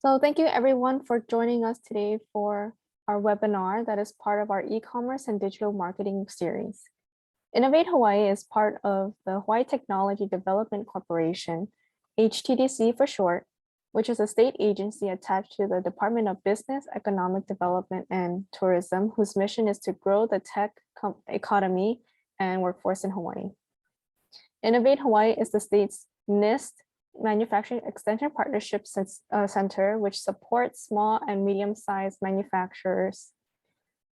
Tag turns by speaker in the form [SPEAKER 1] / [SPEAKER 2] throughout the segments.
[SPEAKER 1] So thank you everyone for joining us today for our webinar that is part of our e-commerce and digital marketing series. Innovate Hawaii is part of the Hawaii Technology Development Corporation, HTDC for short, which is a state agency attached to the Department of Business, Economic Development, and Tourism, whose mission is to grow the tech economy and workforce in Hawaii. Innovate Hawaii is the state's NIST Manufacturing Extension Partnership Center, which supports small and medium-sized manufacturers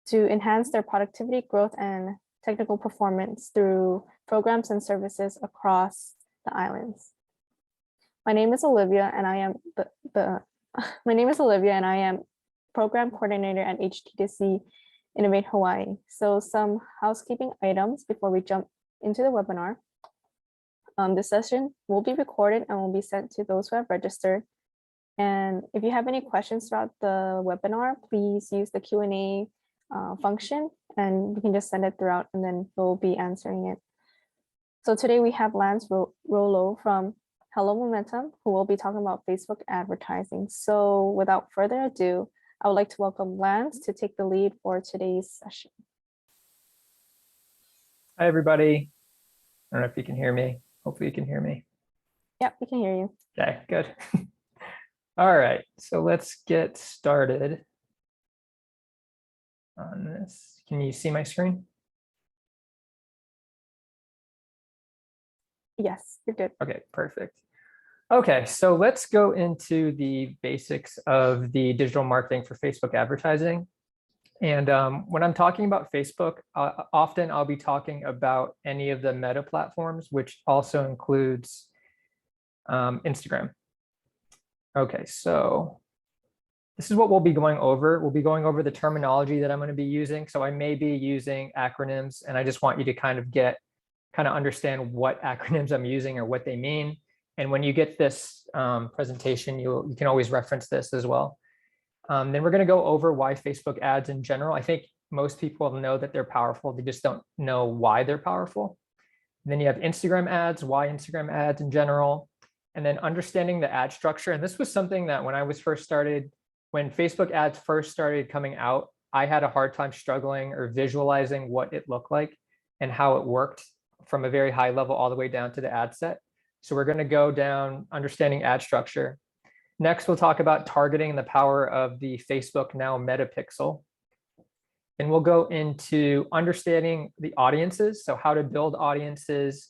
[SPEAKER 1] to enhance their productivity, growth, and technical performance through programs and services across the islands. My name is Olivia, and I am program coordinator at HTDC Innovate Hawaii. So some housekeeping items before we jump into the webinar. This session will be recorded and will be sent to those who have registered. And if you have any questions throughout the webinar, please use the Q&A function, and you can just send it throughout, and then we'll be answering it. So today we have Lance Rollo from Hello Momentum, who will be talking about Facebook advertising. So without further ado, I would like to welcome Lance to take the lead for today's session.
[SPEAKER 2] Hi, everybody. I don't know if you can hear me. Hopefully you can hear me.
[SPEAKER 1] Yep, we can hear you.
[SPEAKER 2] Okay, good. All right, so let's get started on this. Can you see my screen?
[SPEAKER 1] Yes, you're good.
[SPEAKER 2] Okay, perfect. Okay, so let's go into the basics of the digital marketing for Facebook advertising. And when I'm talking about Facebook, often I'll be talking about any of the meta platforms, which also includes Instagram. Okay, so this is what we'll be going over. We'll be going over the terminology that I'm going to be using. So I may be using acronyms, and I just want you to kind of understand what acronyms I'm using or what they mean. And when you get this presentation, you can always reference this as well. Then we're going to go over why Facebook ads in general. I think most people know that they're powerful. They just don't know why they're powerful. And then you have Instagram ads, why Instagram ads in general, and then understanding the ad structure. And this was something that when Facebook ads first started coming out, I had a hard time struggling or visualizing what it looked like and how it worked from a very high level all the way down to the ad set. So we're going to go down understanding ad structure. Next, we'll talk about targeting and the power of the Facebook Now Metapixel. And we'll go into understanding the audiences, so how to build audiences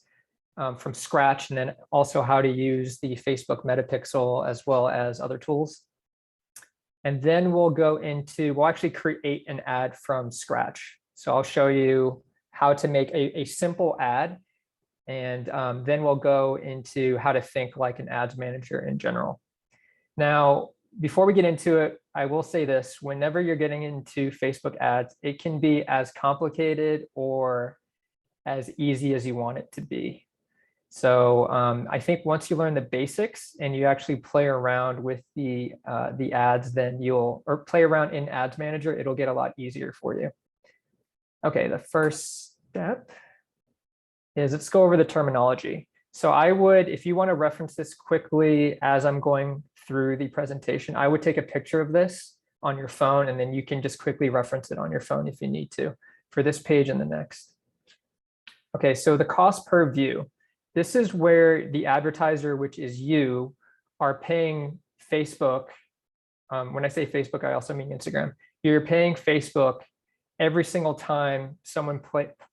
[SPEAKER 2] from scratch, and then also how to use the Facebook Metapixel as well as other tools. And then we'll actually create an ad from scratch. So I'll show you how to make a simple ad. And then we'll go into how to think like an ads manager in general. Now, before we get into it, I will say this: whenever you're getting into Facebook ads, it can be as complicated or as easy as you want it to be. So I think once you learn the basics and you actually play around with the ads, then or play around in Ads Manager, it'll get a lot easier for you. Okay, the first step is let's go over the terminology. So if you want to reference this quickly as I'm going through the presentation, I would take a picture of this on your phone, and then you can just quickly reference it on your phone if you need to for this page and the next. Okay, so the cost per view. This is where the advertiser, which is you, are paying Facebook. When I say Facebook, I also mean Instagram. You're paying Facebook every single time someone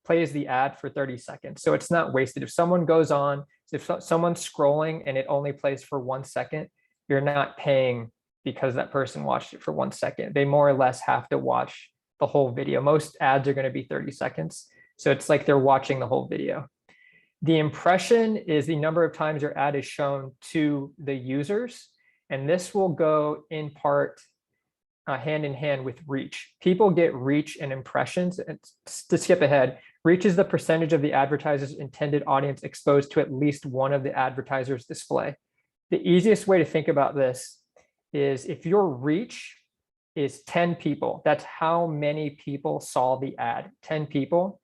[SPEAKER 2] plays the ad for 30 seconds. So it's not wasted. If someone goes on, if someone's scrolling and it only plays for 1 second, you're not paying because that person watched it for 1 second. They more or less have to watch the whole video. Most ads are going to be 30 seconds. So it's like they're watching the whole video. The impression is the number of times your ad is shown to the users. And this will go in part hand in hand with reach. People get reach and impressions. To skip ahead, reach is the percentage of the advertiser's intended audience exposed to at least one of the advertiser's display. The easiest way to think about this is if your reach is 10 people, that's how many people saw the ad, 10 people,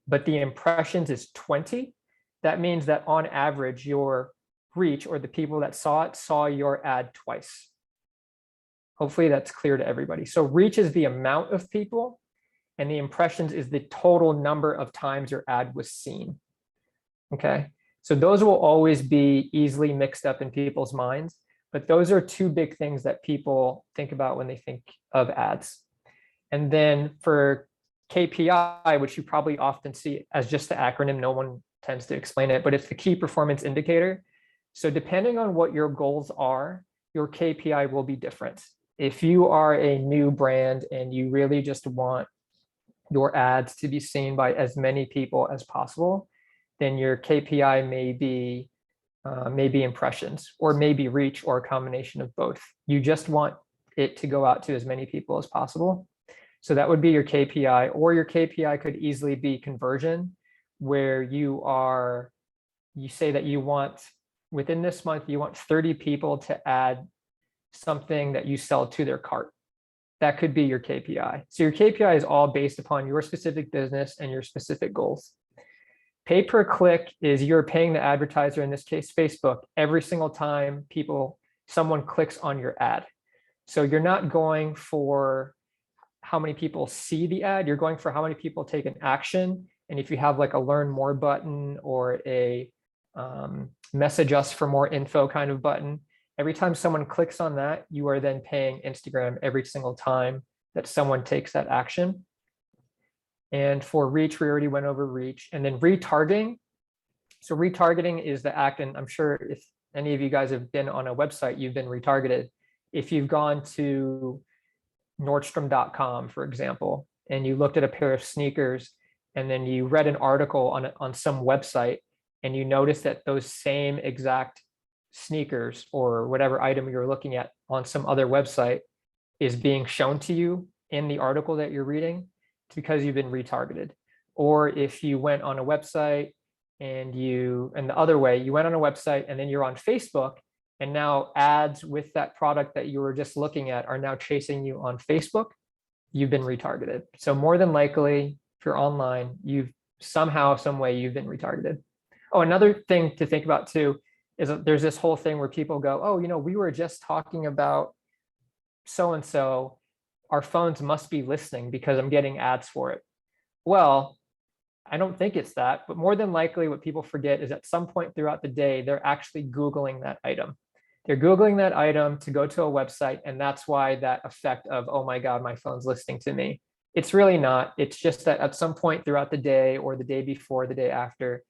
[SPEAKER 2] but the impressions is 20. That means that on average, your reach, or the people that saw it, saw your ad twice. Hopefully that's clear to everybody. So reach is the amount of people, and the impressions is the total number of times your ad was seen. Okay, so those will always be easily mixed up in people's minds, but those are two big things that people think about when they think of ads. And then for KPI, which you probably often see as just the acronym, no one tends to explain it, but it's the key performance indicator. So depending on what your goals are, your KPI will be different. If you are a new brand and you really just want your ads to be seen by as many people as possible, then your KPI may be impressions, or maybe reach, or a combination of both. You just want it to go out to as many people as possible. So that would be your KPI, or your KPI could easily be conversion, where you say that you want, within this month, you want 30 people to add something that you sell to their cart. That could be your KPI. So your KPI is all based upon your specific business and your specific goals. Pay per click is you're paying the advertiser, in this case, Facebook, every single time someone clicks on your ad. So you're not going for how many people see the ad, you're going for how many people take an action. And if you have like a learn more button or a message us for more info kind of button, every time someone clicks on that, you are then paying Instagram every single time that someone takes that action. And for reach, we already went over reach. And then retargeting. So retargeting is the act, and I'm sure if any of you guys have been on a website, you've been retargeted. If you've gone to Nordstrom.com, for example, and you looked at a pair of sneakers, and then you read an article on some website, and you noticed that those same exact sneakers or whatever item you're looking at on some other website is being shown to you in the article that you're reading, it's because you've been retargeted. Or if you went on a website and the other way, you went on a website and then you're on Facebook, and now ads with that product that you were just looking at are now chasing you on Facebook, you've been retargeted. So more than likely, if you're online, you've somehow, some way, you've been retargeted. Oh, another thing to think about too is that there's this whole thing where people go, oh, we were just talking about so-and-so, our phones must be listening because I'm getting ads for it. Well, I don't think it's that, but more than likely what people forget is at some point throughout the day, they're actually Googling that item. They're Googling that item to go to a website, and that's why that effect of, oh my God, my phone's listening to me. It's really not. It's just that at some point throughout the day or the day before, the day after,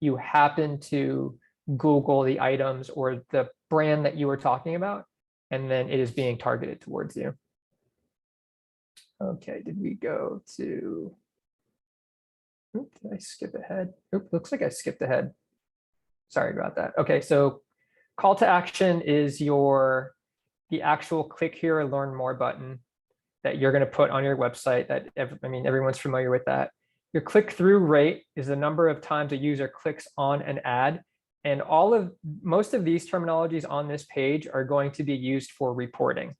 [SPEAKER 2] you happen to Google the items or the brand that you were talking about, and then it is being targeted towards you. Okay, did we go to, oops, did I skip ahead? Oops, looks like I skipped ahead. Sorry about that. Okay, so call to action is the actual click here or learn more button that you're going to put on your website. That everyone's familiar with that. Your click-through rate is the number of times a user clicks on an ad. And most of these terminologies on this page are going to be used for reporting,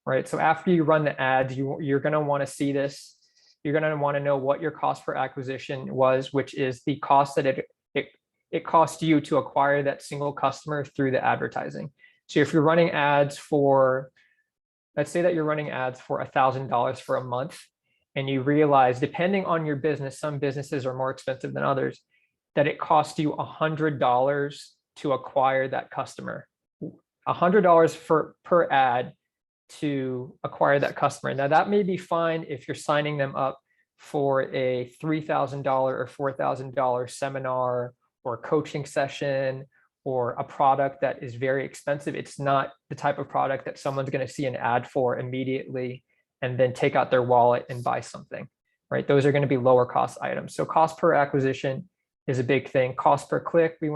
[SPEAKER 2] right? So after you run the ads, you're going to want to see this. You're going to want to know what your cost per acquisition was, which is the cost that it cost you to acquire that single customer through the advertising. So if you're running ads for, let's say that you're running ads for $1,000 for a month, and you realize, depending on your business, some businesses are more expensive than others, that it costs you $100 to acquire that customer. $100 per ad to acquire that customer. Now that may be fine if you're signing them up for a $3,000 or $4,000 seminar or coaching session or a product that is very expensive. It's not the type of product that someone's going to see an ad for immediately and then take out their wallet and buy something, right? Those are going to be lower cost items. So cost per acquisition is a big thing. Cost per click, we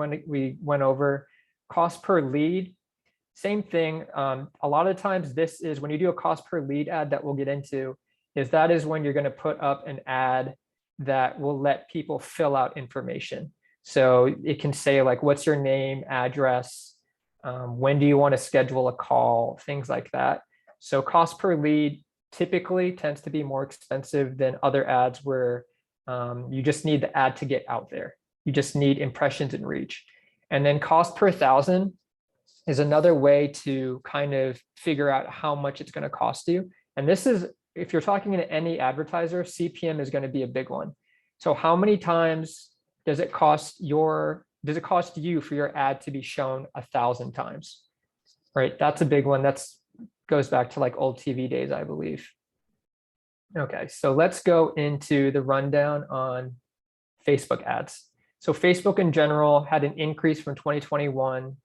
[SPEAKER 2] went over. Cost per lead, same thing. A lot of times this is when you do a cost per lead ad that we'll get into, that is when you're going to put up an ad that will let people fill out information. So it can say like, what's your name, address, when do you want to schedule a call, things like that. So cost per lead typically tends to be more expensive than other ads where you just need the ad to get out there. You just need impressions and reach. And then cost per thousand is another way to kind of figure out how much it's going to cost you. And this is, if you're talking to any advertiser, CPM is going to be a big one. So how many times does it cost you for your ad to be shown 1,000 times? Right? That's a big one. That's goes back to like old TV days, I believe. Okay, so let's go into the rundown on Facebook ads. So Facebook in general had an increase from 2021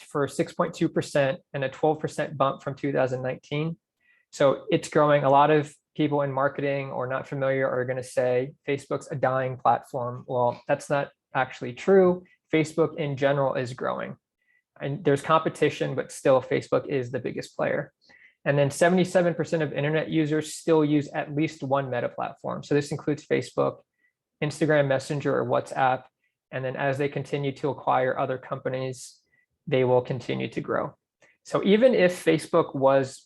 [SPEAKER 2] for 6.2% and a 12% bump from 2019. So it's growing. A lot of people in marketing or not familiar are going to say Facebook's a dying platform. Well, that's not actually true. Facebook in general is growing. And there's competition, but still Facebook is the biggest player. And then 77% of internet users still use at least one meta platform. So this includes Facebook, Instagram Messenger, or WhatsApp. And then as they continue to acquire other companies, they will continue to grow. So even if Facebook was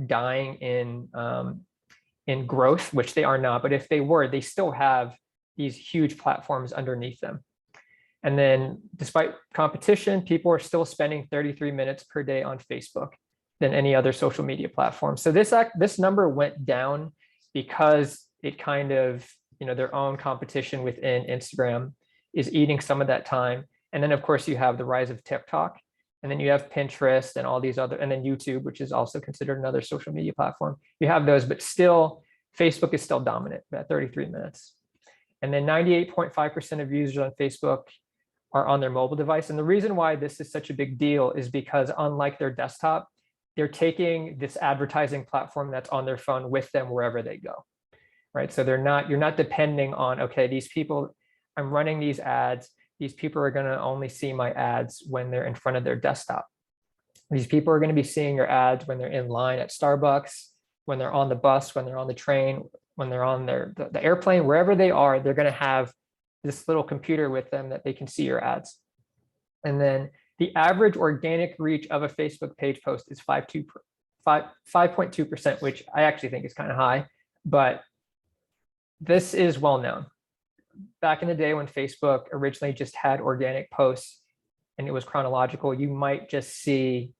[SPEAKER 2] dying in growth, which they are not, but if they were, they still have these huge platforms underneath them. And then despite competition, people are still spending 33 minutes per day on Facebook than any other social media platform. So this number went down because it kind of, their own competition within Instagram is eating some of that time. And then of course you have the rise of TikTok, and then you have Pinterest and all these other, and then YouTube, which is also considered another social media platform. You have those, but still Facebook is still dominant at 33 minutes. And then 98.5% of users on Facebook are on their mobile device. And the reason why this is such a big deal is because unlike their desktop, they're taking this advertising platform that's on their phone with them wherever they go, right? So you're not depending on, okay, these people, I'm running these ads. These people are going to only see my ads when they're in front of their desktop. These people are going to be seeing your ads when they're in line at Starbucks, when they're on the bus, when they're on the train, when they're on the airplane, wherever they are, they're going to have this little computer with them that they can see your ads. And then the average organic reach of a Facebook page post is 5.2%, which I actually think is kind of high, but this is well known. Back in the day when Facebook originally just had organic posts and it was chronological, you'll see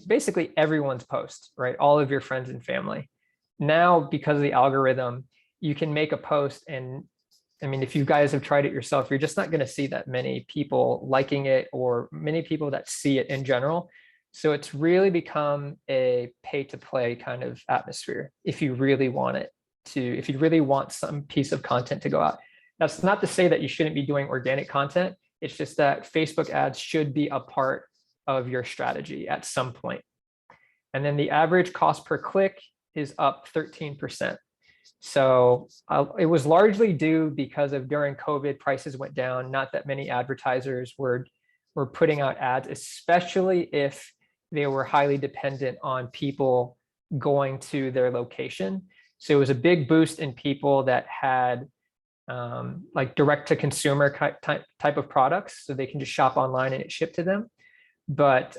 [SPEAKER 2] basically everyone's post, right? All of your friends and family. Now, because of the algorithm, you can make a post, and I mean, if you guys have tried it yourself, you're just not going to see that many people liking it or many people that see it in general. So it's really become a pay to play kind of atmosphere if you really want some piece of content to go out. That's not to say that you shouldn't be doing organic content. It's just that Facebook ads should be a part of your strategy at some point. And then the average cost per click is up 13%. So it was largely due because of during COVID, prices went down. Not that many advertisers were putting out ads, especially if they were highly dependent on people going to their location. So it was a big boost in people that had like direct to consumer type of products, so they can just shop online and it shipped to them. But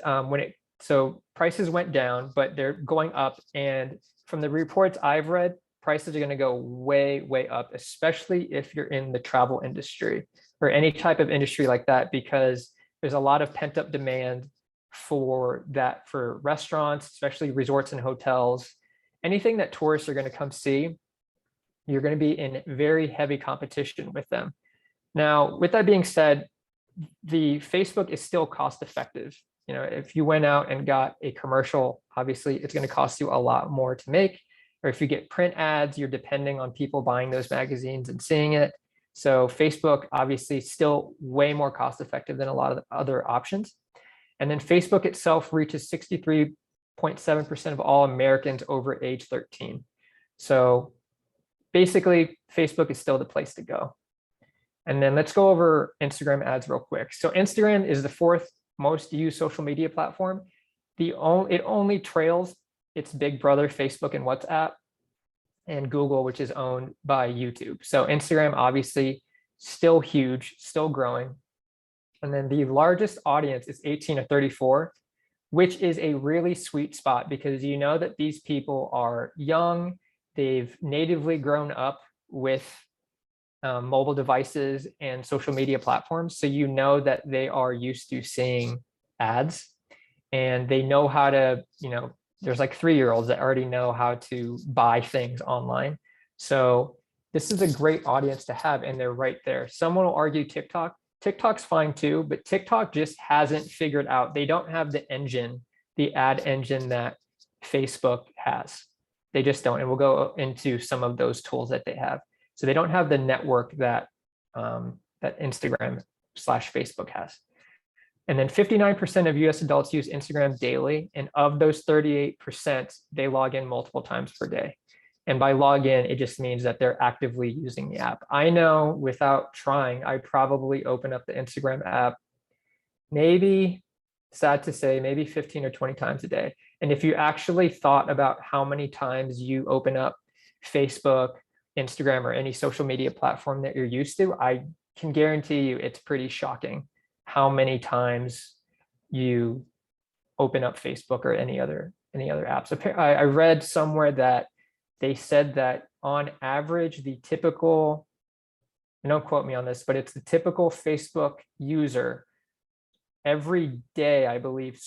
[SPEAKER 2] so prices went down, but they're going up. And from the reports I've read, prices are going to go way, way up, especially if you're in the travel industry or any type of industry like that, because there's a lot of pent up demand for that, for restaurants, especially resorts and hotels. Anything that tourists are going to come see, you're going to be in very heavy competition with them. Now, with that being said, the Facebook is still cost effective. If you went out and got a commercial, obviously it's going to cost you a lot more to make. Or if you get print ads, you're depending on people buying those magazines and seeing it. So Facebook obviously still way more cost effective than a lot of the other options. And then Facebook itself reaches 63.7% of all Americans over age 13. So basically, Facebook is still the place to go. And then let's go over Instagram ads real quick. So Instagram is the fourth most used social media platform. It only trails its big brother, Facebook and WhatsApp, and Google, which is owned by YouTube. So Instagram, obviously, still huge, still growing. And then the largest audience is 18 to 34, which is a really sweet spot because you know that these people are young, they've natively grown up with mobile devices and social media platforms. So you know that they are used to seeing ads, and they know how to, there's like 3-year-olds that already know how to buy things online. So this is a great audience to have, and they're right there. Someone will argue TikTok. TikTok's fine too, but TikTok just hasn't figured out, they don't have the engine, the ad engine that Facebook has. They just don't. And we'll go into some of those tools that they have. So they don't have the network that that Instagram/Facebook has. And then 59% of US adults use Instagram daily. And of those 38%, they log in multiple times per day. And by log in, it just means that they're actively using the app. I know without trying, I probably open up the Instagram app, maybe, sad to say, maybe 15 or 20 times a day. And if you actually thought about how many times you open up Facebook, Instagram, or any social media platform that you're used to, I can guarantee you it's pretty shocking how many times you open up Facebook or any other apps. I read somewhere that they said that on average, the typical, and don't quote me on this, but it's the typical Facebook user every day, I believe,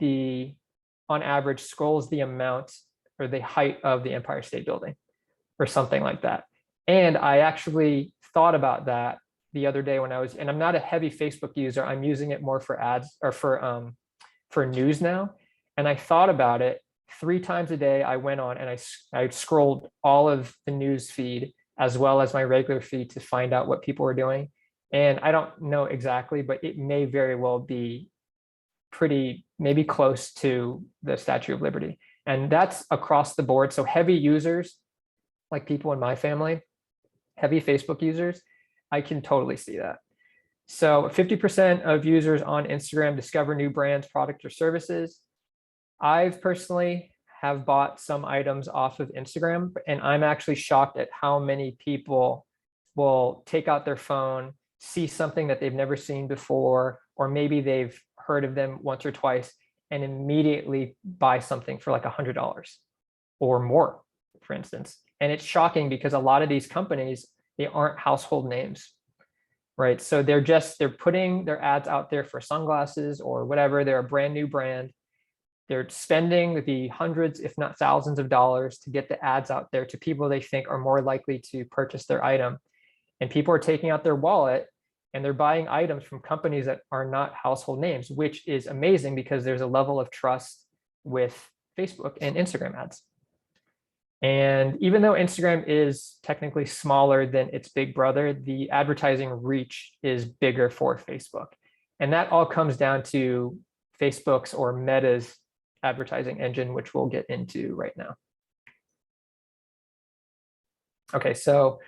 [SPEAKER 2] on average, scrolls the amount or the height of the Empire State Building or something like that. And I actually thought about that the other day and I'm not a heavy Facebook user. I'm using it more for ads or for news now. And I thought about it 3 times a day. I went on and I scrolled all of the news feed as well as my regular feed to find out what people were doing. And I don't know exactly, but it may very well be maybe close to the Statue of Liberty. And that's across the board. So heavy users, like people in my family, heavy Facebook users, I can totally see that. So 50% of users on Instagram discover new brands, products, or services. I've personally have bought some items off of Instagram, and I'm actually shocked at how many people will take out their phone, see something that they've never seen before, or maybe they've heard of them once or twice, and immediately buy something for like $100 or more, for instance. And it's shocking because a lot of these companies, they aren't household names, right? So they're putting their ads out there for sunglasses or whatever. They're a brand new brand. They're spending the hundreds, if not thousands of dollars to get the ads out there to people they think are more likely to purchase their item. And people are taking out their wallet and they're buying items from companies that are not household names, which is amazing because there's a level of trust with Facebook and Instagram ads. And even though Instagram is technically smaller than its big brother, the advertising reach is bigger for Facebook. And that all comes down to Facebook's or Meta's advertising engine, which we'll get into right now. Okay, so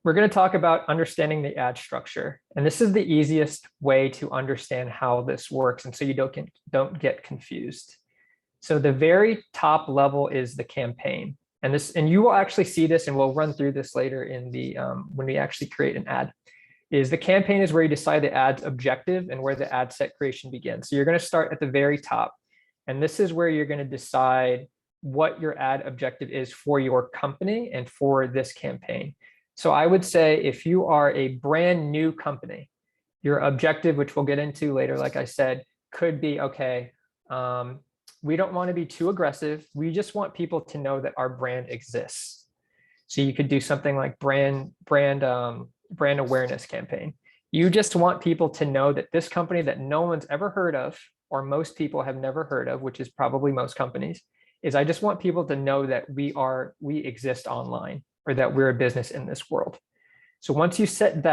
[SPEAKER 2] we're going to talk about understanding the ad structure. And this is the easiest way to understand how this works. And so you don't get confused. So the very top level is the campaign. And you will actually see this, and we'll run through this later in the when we actually create an ad. Is the campaign is where you decide the ad's objective and where the ad set creation begins. So you're going to start at the very top, and this is where you're going to decide what your ad objective is for your company and for this campaign. So I would say if you are a brand new company, your objective, which we'll get into later, like I said, could be, okay, we don't want to be too aggressive. We just want people to know that our brand exists. So you could do something like brand awareness campaign. You just want people to know that this company that no one's ever heard of, or most people have never heard of, which is probably most companies, is I just want people to know that we exist online, or that we're a business in this world. So once you set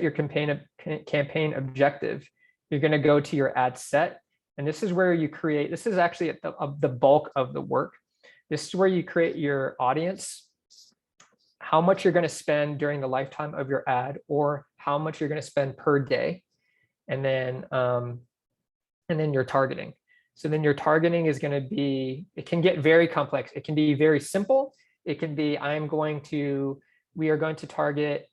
[SPEAKER 2] your campaign objective, you're going to go to your ad set. And this is where you create, this is actually the bulk of the work. This is where you create your audience, how much you're going to spend during the lifetime of your ad, or how much you're going to spend per day. And then your targeting. So then your targeting is going to be, it can get very complex. It can be very simple. It can be, we are going to target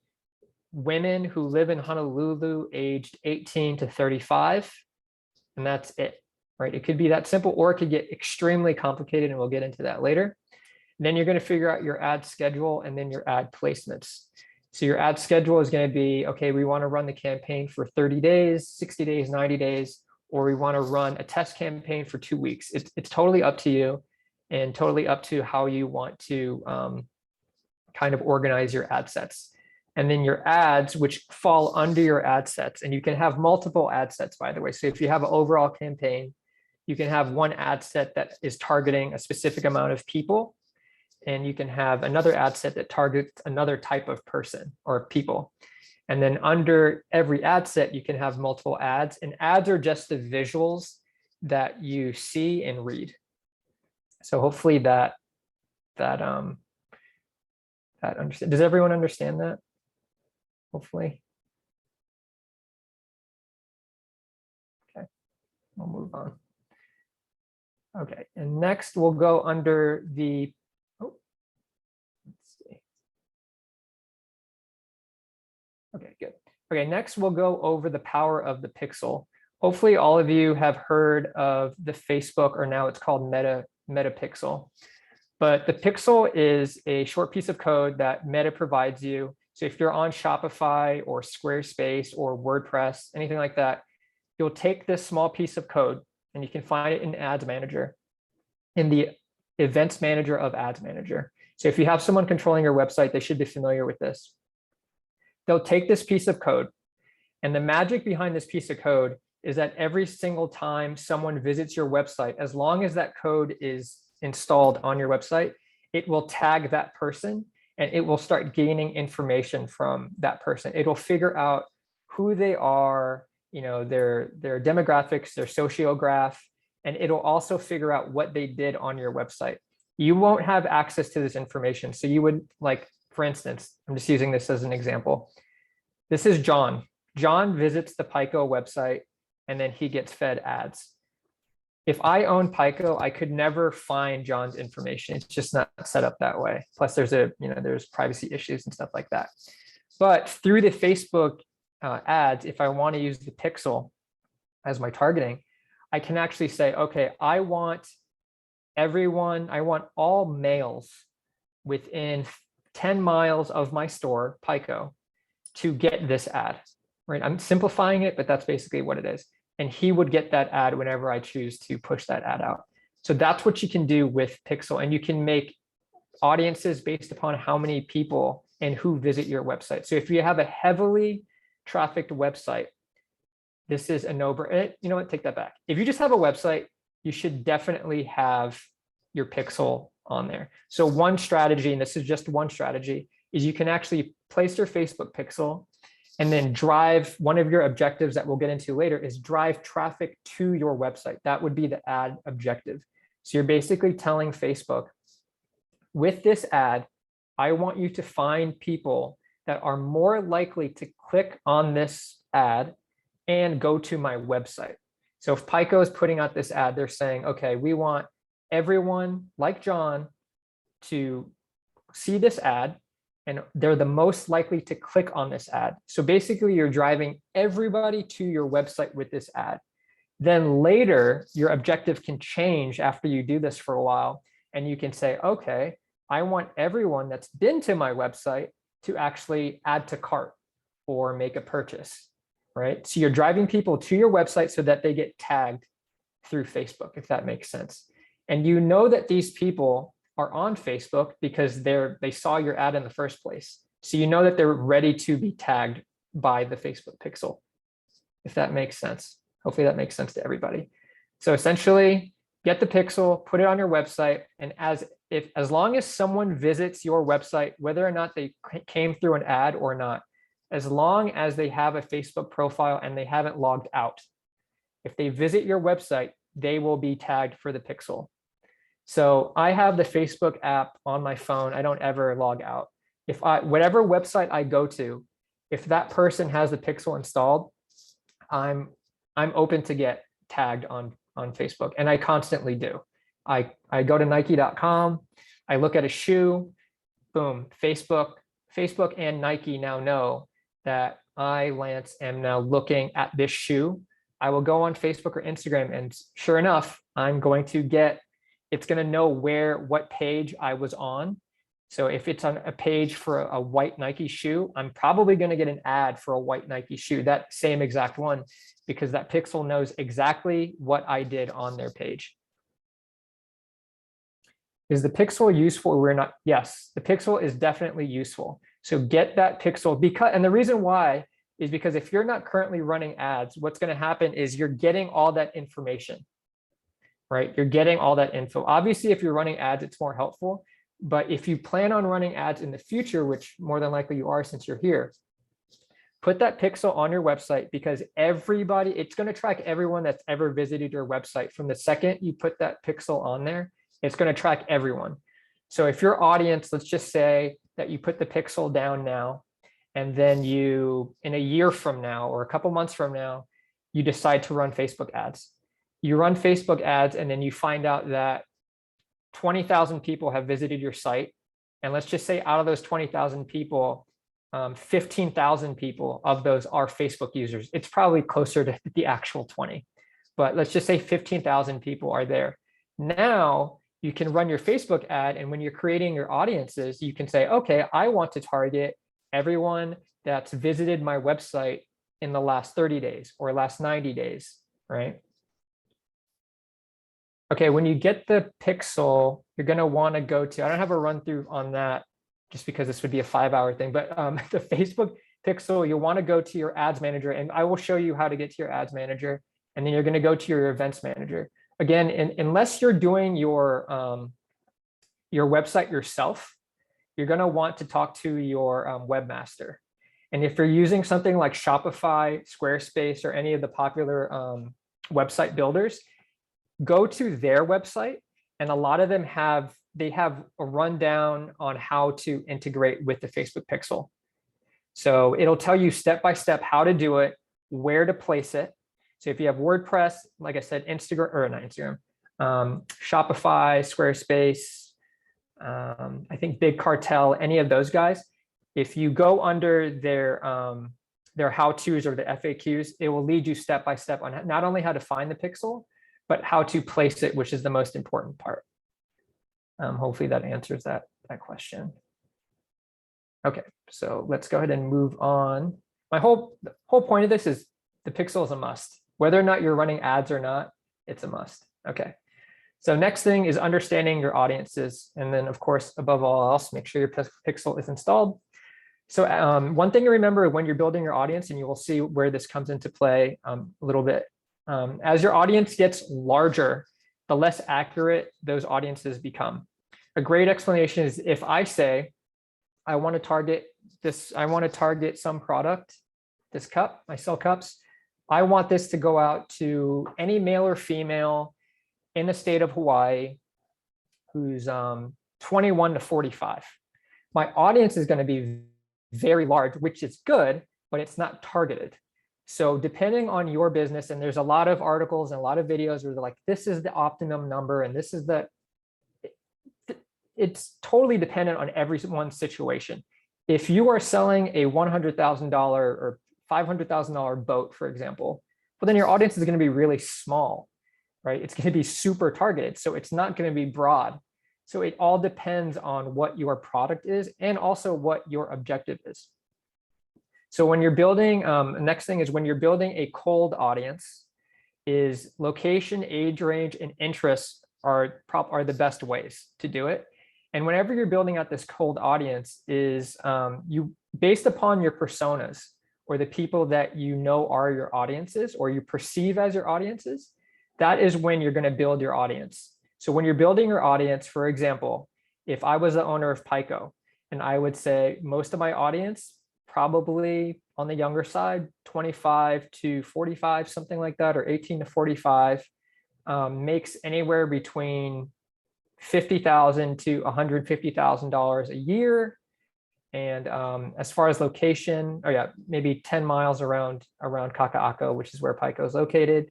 [SPEAKER 2] women who live in Honolulu aged 18 to 35. And that's it, right? It could be that simple, or it could get extremely complicated, and we'll get into that later. Then you're going to figure out your ad schedule and then your ad placements. So your ad schedule is going to be, okay, we want to run the campaign for 30 days, 60 days, 90 days, or we want to run a test campaign for 2 weeks. It's totally up to you and totally up to how you want to kind of organize your ad sets. And then your ads, which fall under your ad sets, and you can have multiple ad sets, by the way. So if you have an overall campaign, you can have one ad set that is targeting a specific amount of people, and you can have another ad set that targets another type of person or people. And then under every ad set, you can have multiple ads, and ads are just the visuals that you see and read. So hopefully that understand. Does everyone understand that? Hopefully. Okay, we'll move on. Okay, and next we'll go under the, let's see. Okay, good. Okay, next we'll go over the power of the pixel. Hopefully all of you have heard of the Facebook, or now it's called Meta Pixel. But the pixel is a short piece of code that Meta provides you. So if you're on Shopify or Squarespace or WordPress, anything like that, you'll take this small piece of code, and you can find it in Ads Manager, in the Events Manager of Ads Manager. So if you have someone controlling your website, they should be familiar with this. They'll take this piece of code, and the magic behind this piece of code is that every single time someone visits your website, as long as that code is installed on your website, it will tag that person, and it will start gaining information from that person. It'll figure out who they are, their demographics, their sociograph, and it'll also figure out what they did on your website. You won't have access to this information. So you would, like, for instance, I'm just using this as an example. This is John. John visits the Pico website, and then he gets fed ads. If I own Pico, I could never find John's information. It's just not set up that way. Plus there's there's privacy issues and stuff like that. But through the Facebook ads, if I want to use the pixel as my targeting, I can actually say, okay, I want all males within 10 miles of my store, Pico, to get this ad, right? I'm simplifying it, but that's basically what it is. And he would get that ad whenever I choose to push that ad out. So that's what you can do with Pixel. And you can make audiences based upon how many people and who visit your website. So if you have a heavily trafficked website, this is a no-brainer. You know what, take that back. If you just have a website, you should definitely have your pixel on there. So one strategy, and this is just one strategy, is you can actually place your Facebook pixel and then drive, one of your objectives that we'll get into later is drive traffic to your website. That would be the ad objective. So you're basically telling Facebook, with this ad, I want you to find people that are more likely to click on this ad and go to my website. So if Pico is putting out this ad, they're saying, okay, we want everyone like John to see this ad, and they're the most likely to click on this ad. So basically you're driving everybody to your website with this ad. Then later, your objective can change after you do this for a while, and you can say, okay, I want everyone that's been to my website to actually add to cart or make a purchase, right? So you're driving people to your website so that they get tagged through Facebook, if that makes sense. And you know that these people are on Facebook because they saw your ad in the first place. So you know that they're ready to be tagged by the Facebook pixel, if that makes sense. Hopefully that makes sense to everybody. So essentially, get the pixel, put it on your website, and as long as someone visits your website, whether or not they came through an ad or not, as long as they have a Facebook profile and they haven't logged out, if they visit your website, they will be tagged for the pixel. So I have the Facebook app on my phone. I don't ever log out. Whatever website I go to, if that person has the pixel installed, I'm open to get tagged on Facebook, and I constantly do. I go to Nike.com, I look at a shoe, boom, Facebook and Nike now know that I, Lance, am now looking at this shoe. I will go on Facebook or Instagram, and sure enough, it's going to know what page I was on, So if it's on a page for a white Nike shoe, I'm probably going to get an ad for a white Nike shoe, that same exact one, because that pixel knows exactly what I did on their page. Is the pixel useful or we're not? Yes, the pixel is definitely useful. So get that pixel, because, and the reason why is because if you're not currently running ads, what's going to happen is you're getting all that information, right? You're getting all that info. Obviously, if you're running ads, it's more helpful. But if you plan on running ads in the future, which more than likely you are since you're here, put that pixel on your website, because everybody, it's going to track everyone that's ever visited your website. From the second you put that pixel on there, it's going to track everyone. So if your audience, let's just say that you put the pixel down now, and then you, in a year from now or a couple months from now, you decide to run Facebook ads. You run Facebook ads, and then you find out that 20,000 people have visited your site. And let's just say out of those 20,000 people, 15,000 people of those are Facebook users. It's probably closer to the actual 20, but let's just say 15,000 people are there. Now you can run your Facebook ad, and when you're creating your audiences, you can say, okay, I want to target everyone that's visited my website in the last 30 days or last 90 days, right? Okay, when you get the pixel, you're going to want to go to, I don't have a run through on that just because this would be a 5-hour thing, but the Facebook pixel, you'll want to go to your ads manager, and I will show you how to get to your ads manager. And then you're going to go to your events manager. Again, unless you're doing your website yourself, you're going to want to talk to your webmaster. And if you're using something like Shopify, Squarespace, or any of the popular website builders, go to their website, and a lot of them have a rundown on how to integrate with the Facebook pixel. So it'll tell you step by step how to do it, where to place it. So if you have WordPress, like I said, Instagram, or not Instagram, Shopify, Squarespace, I think Big Cartel, any of those guys, if you go under their how-tos or the FAQs, it will lead you step by step on not only how to find the pixel, but how to place it, which is the most important part. Hopefully that answers that question. Okay, so let's go ahead and move on. The whole point of this is the pixel is a must. Whether or not you're running ads or not, it's a must. Okay, so next thing is understanding your audiences. And then of course, above all else, make sure your pixel is installed. So one thing to remember when you're building your audience, and you will see where this comes into play a little bit, as your audience gets larger, the less accurate those audiences become. A great explanation is if I say, I want to target this, I want to target some product, this cup, I sell cups. I want this to go out to any male or female in the state of Hawaii who's 21 to 45. My audience is going to be very large, which is good, but it's not targeted. So depending on your business, and there's a lot of articles and a lot of videos where they're like, this is the optimum number, and this is it's totally dependent on everyone's situation. If you are selling a $100,000 or $500,000 boat, for example, well, then your audience is going to be really small, right? It's going to be super targeted. So it's not going to be broad. So it all depends on what your product is and also what your objective is. So when you're building, next thing is when you're building a cold audience, is location, age range, and interests are the best ways to do it. And whenever you're building out this cold audience is you based upon your personas or the people that you know are your audiences or you perceive as your audiences, that is when you're going to build your audience. So when you're building your audience, for example, if I was the owner of Pico and I would say most of my audience, probably on the younger side, 25 to 45, something like that, or 18 to 45, makes anywhere between $50,000 to $150,000 a year. And as far as location, maybe 10 miles around Kaka'ako, which is where Pico is located.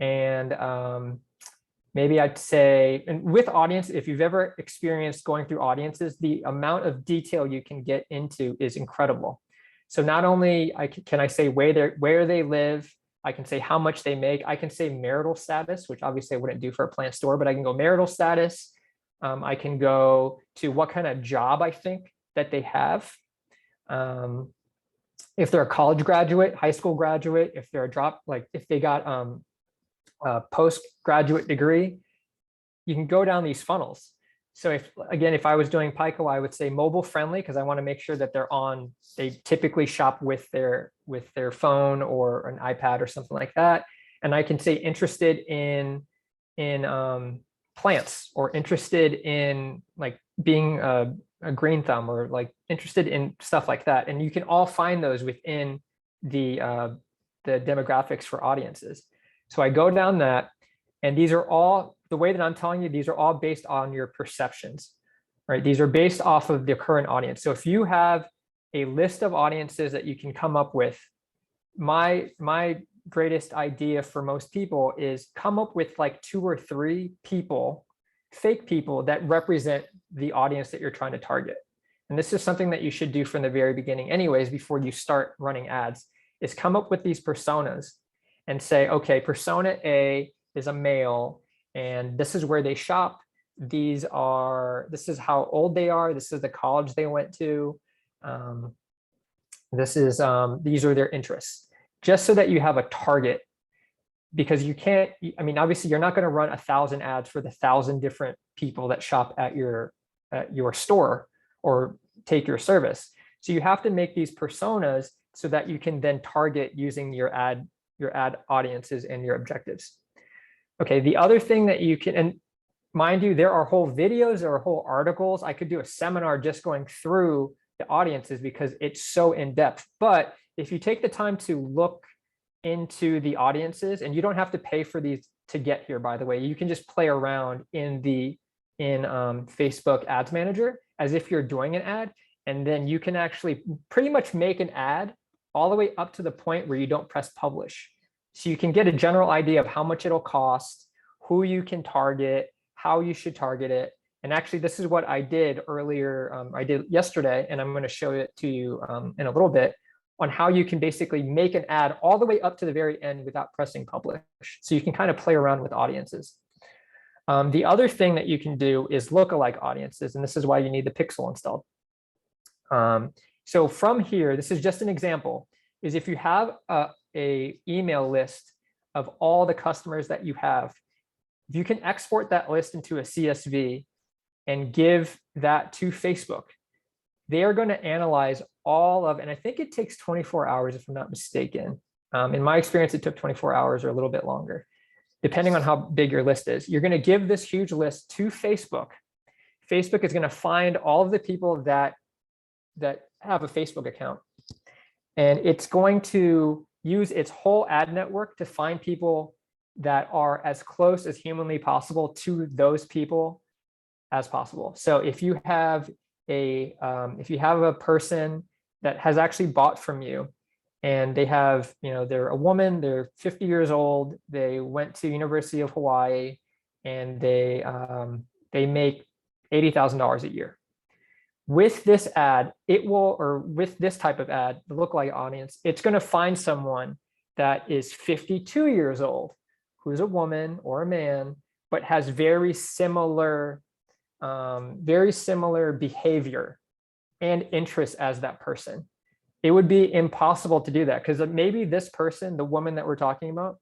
[SPEAKER 2] And maybe I'd say, and with audience, if you've ever experienced going through audiences, the amount of detail you can get into is incredible. So not only can I say where they live, I can say how much they make, I can say marital status, which obviously I wouldn't do for a plant store, but I can go marital status, I can go to what kind of job I think that they have. If they're a college graduate, high school graduate, if they're if they got a postgraduate degree, you can go down these funnels. So if I was doing Pico, I would say mobile friendly, because I want to make sure that they typically shop with their phone or an iPad or something like that. And I can say interested in plants, or interested in like being a green thumb, or like interested in stuff like that. And you can all find those within the demographics for audiences. So I go down that, and these are all, the way that I'm telling you, these are all based on your perceptions, right? These are based off of the current audience. So if you have a list of audiences that you can come up with, my greatest idea for most people is come up with like 2 or 3 people, fake people, that represent the audience that you're trying to target. And this is something that you should do from the very beginning anyways, before you start running ads, is come up with these personas and say, okay, persona A is a male, and this is where they shop. This is how old they are. This is the college they went to. These are their interests, just so that you have a target. Because you can't, I mean, obviously you're not going to run 1,000 ads for the 1,000 different people that shop at your store or take your service. So you have to make these personas so that you can then target using your ad audiences and your objectives. Okay, the other thing that you can, and mind you, there are whole videos, there are whole articles. I could do a seminar just going through the audiences because it's so in depth. But if you take the time to look into the audiences, and you don't have to pay for these to get here, by the way, you can just play around in Facebook Ads Manager as if you're doing an ad, and then you can actually pretty much make an ad all the way up to the point where you don't press publish. So you can get a general idea of how much it'll cost, who you can target, how you should target it. And actually, this is what I did earlier. I did yesterday, and I'm going to show it to you in a little bit, on how you can basically make an ad all the way up to the very end without pressing publish. So you can kind of play around with audiences. The other thing that you can do is lookalike audiences, and this is why you need the pixel installed. So from here, this is just an example, is if you have a email list of all the customers that you have, you can export that list into a CSV and give that to Facebook. They are going to analyze all of, and I think it takes 24 hours if I'm not mistaken. In my experience, it took 24 hours or a little bit longer, depending on how big your list is. You're going to give this huge list to Facebook. Facebook is going to find all of the people that have a Facebook account, and it's going to use its whole ad network to find people that are as close as humanly possible to those people as possible. So if you have a person that has actually bought from you, and they have, they're a woman, they're 50 years old, they went to University of Hawaii, and they make $80,000 a year. With this ad, with this type of ad, the lookalike audience, it's going to find someone that is 52 years old, who's a woman or a man, but has very similar behavior and interests as that person. It would be impossible to do that, because maybe this person, the woman that we're talking about,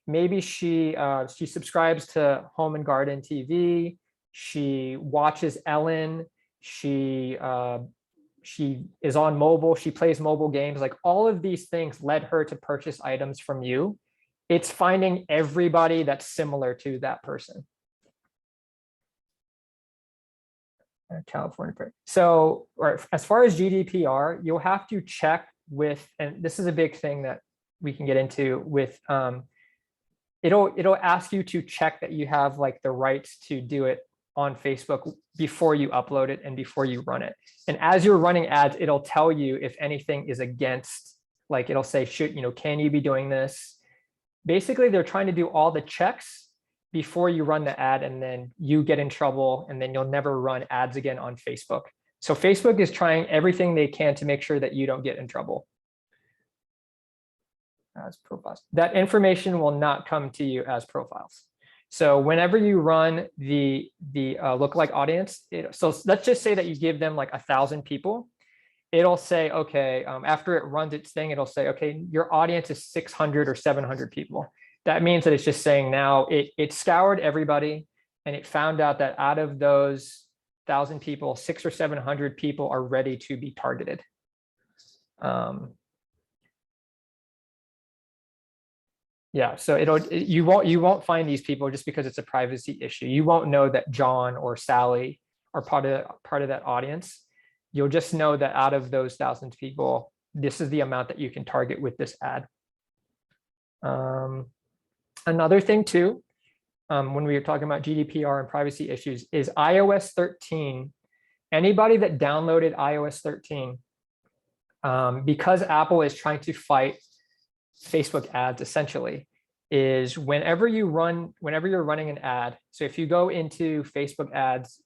[SPEAKER 2] maybe she subscribes to Home and Garden TV, she watches Ellen, she is on mobile, she plays mobile games. Like, all of these things led her to purchase items from you. It's finding everybody that's similar to that person. California. So, as far as GDPR, you'll have to check with, and this is a big thing that we can get into with, it'll ask you to check that you have like the rights to do it on Facebook before you upload it and before you run it. And as you're running ads, it'll tell you if anything is against, like it'll say, can you be doing this? Basically, they're trying to do all the checks before you run the ad, and then you get in trouble, and then you'll never run ads again on Facebook. So Facebook is trying everything they can to make sure that you don't get in trouble. As profiles. That information will not come to you as profiles. So whenever you run the lookalike audience, so let's just say that you give them like 1,000 people. It'll say, okay, after it runs its thing, it'll say, okay, your audience is 600 or 700 people. That means that it's just saying now it scoured everybody and it found out that out of those 1,000 people, 600 or 700 people are ready to be targeted. Yeah, so you won't find these people just because it's a privacy issue. You won't know that John or Sally are part of that audience. You'll just know that out of those 1,000 people, this is the amount that you can target with this ad. Another thing too, when we were talking about GDPR and privacy issues, is iOS 13. Anybody that downloaded iOS 13, because Apple is trying to fight Facebook ads essentially, is whenever you're running an ad. So if you go into Facebook ads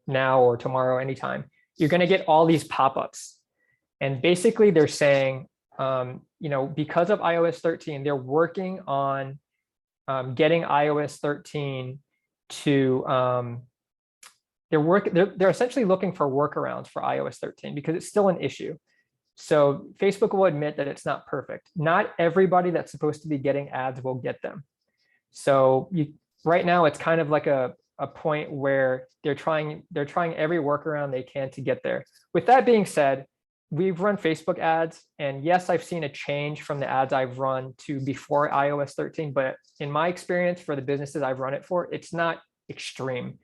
[SPEAKER 2] now or tomorrow, anytime, you're going to get all these pop-ups. And basically they're saying, because of iOS 13, they're working on getting iOS 13 to, they're essentially looking for workarounds for iOS 13 because it's still an issue. So Facebook will admit that it's not perfect. Not everybody that's supposed to be getting ads will get them. So right now it's kind of like a point where they're trying every workaround they can to get there. With that being said, we've run Facebook ads, and yes, I've seen a change from the ads I've run to before iOS 13, but in my experience for the businesses I've run it for, it's not extreme.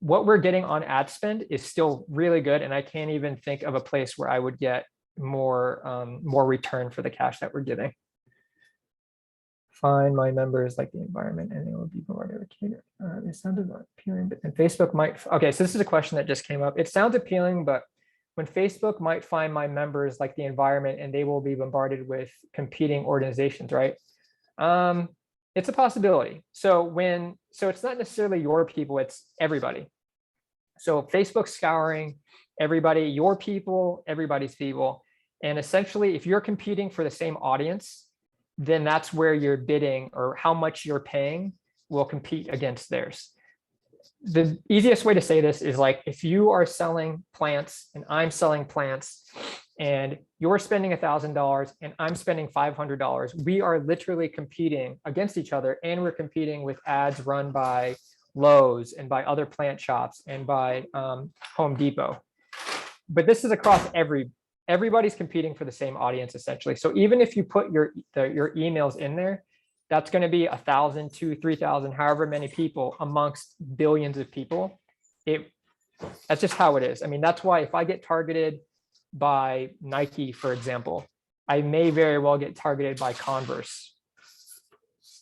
[SPEAKER 2] What we're getting on ad spend is still really good, and I can't even think of a place where I would get more return for the cash that we're giving. Find my members like the environment, and they will be more dedicated. It sounded appealing, and Facebook might. Okay, so this is a question that just came up. It sounds appealing, but when Facebook might find my members like the environment, and they will be bombarded with competing organizations, right? It's a possibility. So it's not necessarily your people, it's everybody. So Facebook's scouring everybody, your people, everybody's people. And essentially, if you're competing for the same audience, then that's where your bidding or how much you're paying will compete against theirs. The easiest way to say this is like, if you are selling plants and I'm selling plants, and you're spending $1,000 and I'm spending $500, we are literally competing against each other, and we're competing with ads run by Lowe's and by other plant shops and by Home Depot. But this is across everybody's competing for the same audience essentially. So even if you put your emails in there, that's going to be 1,000, 2,000, 3,000, however many people amongst billions of people. That's just how it is. I mean, that's why if I get targeted by Nike, for example, I may very well get targeted by Converse.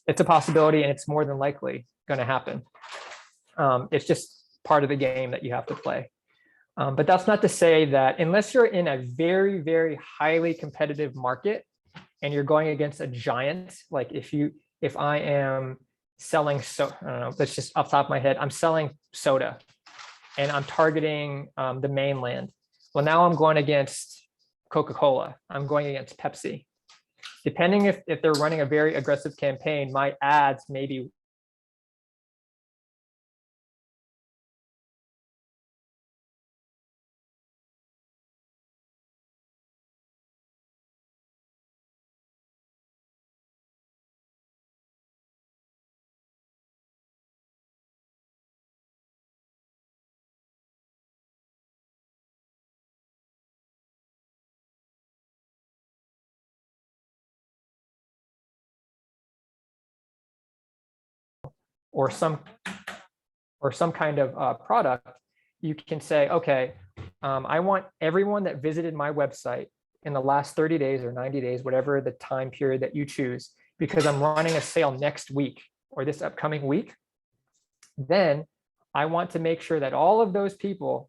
[SPEAKER 2] It's a possibility, and it's more than likely going to happen. It's just part of the game that you have to play. But that's not to say that unless you're in a very, very highly competitive market and you're going against a giant, like if I am selling, I don't know, that's just off the top of my head, I'm selling soda and I'm targeting the mainland. Well, now I'm going against Coca-Cola. I'm going against Pepsi. Depending if they're running a very aggressive campaign, my ads may be or some kind of product, you can say, okay, I want everyone that visited my website in the last 30 days or 90 days, whatever the time period that you choose, because I'm running a sale next week or this upcoming week. Then I want to make sure that all of those people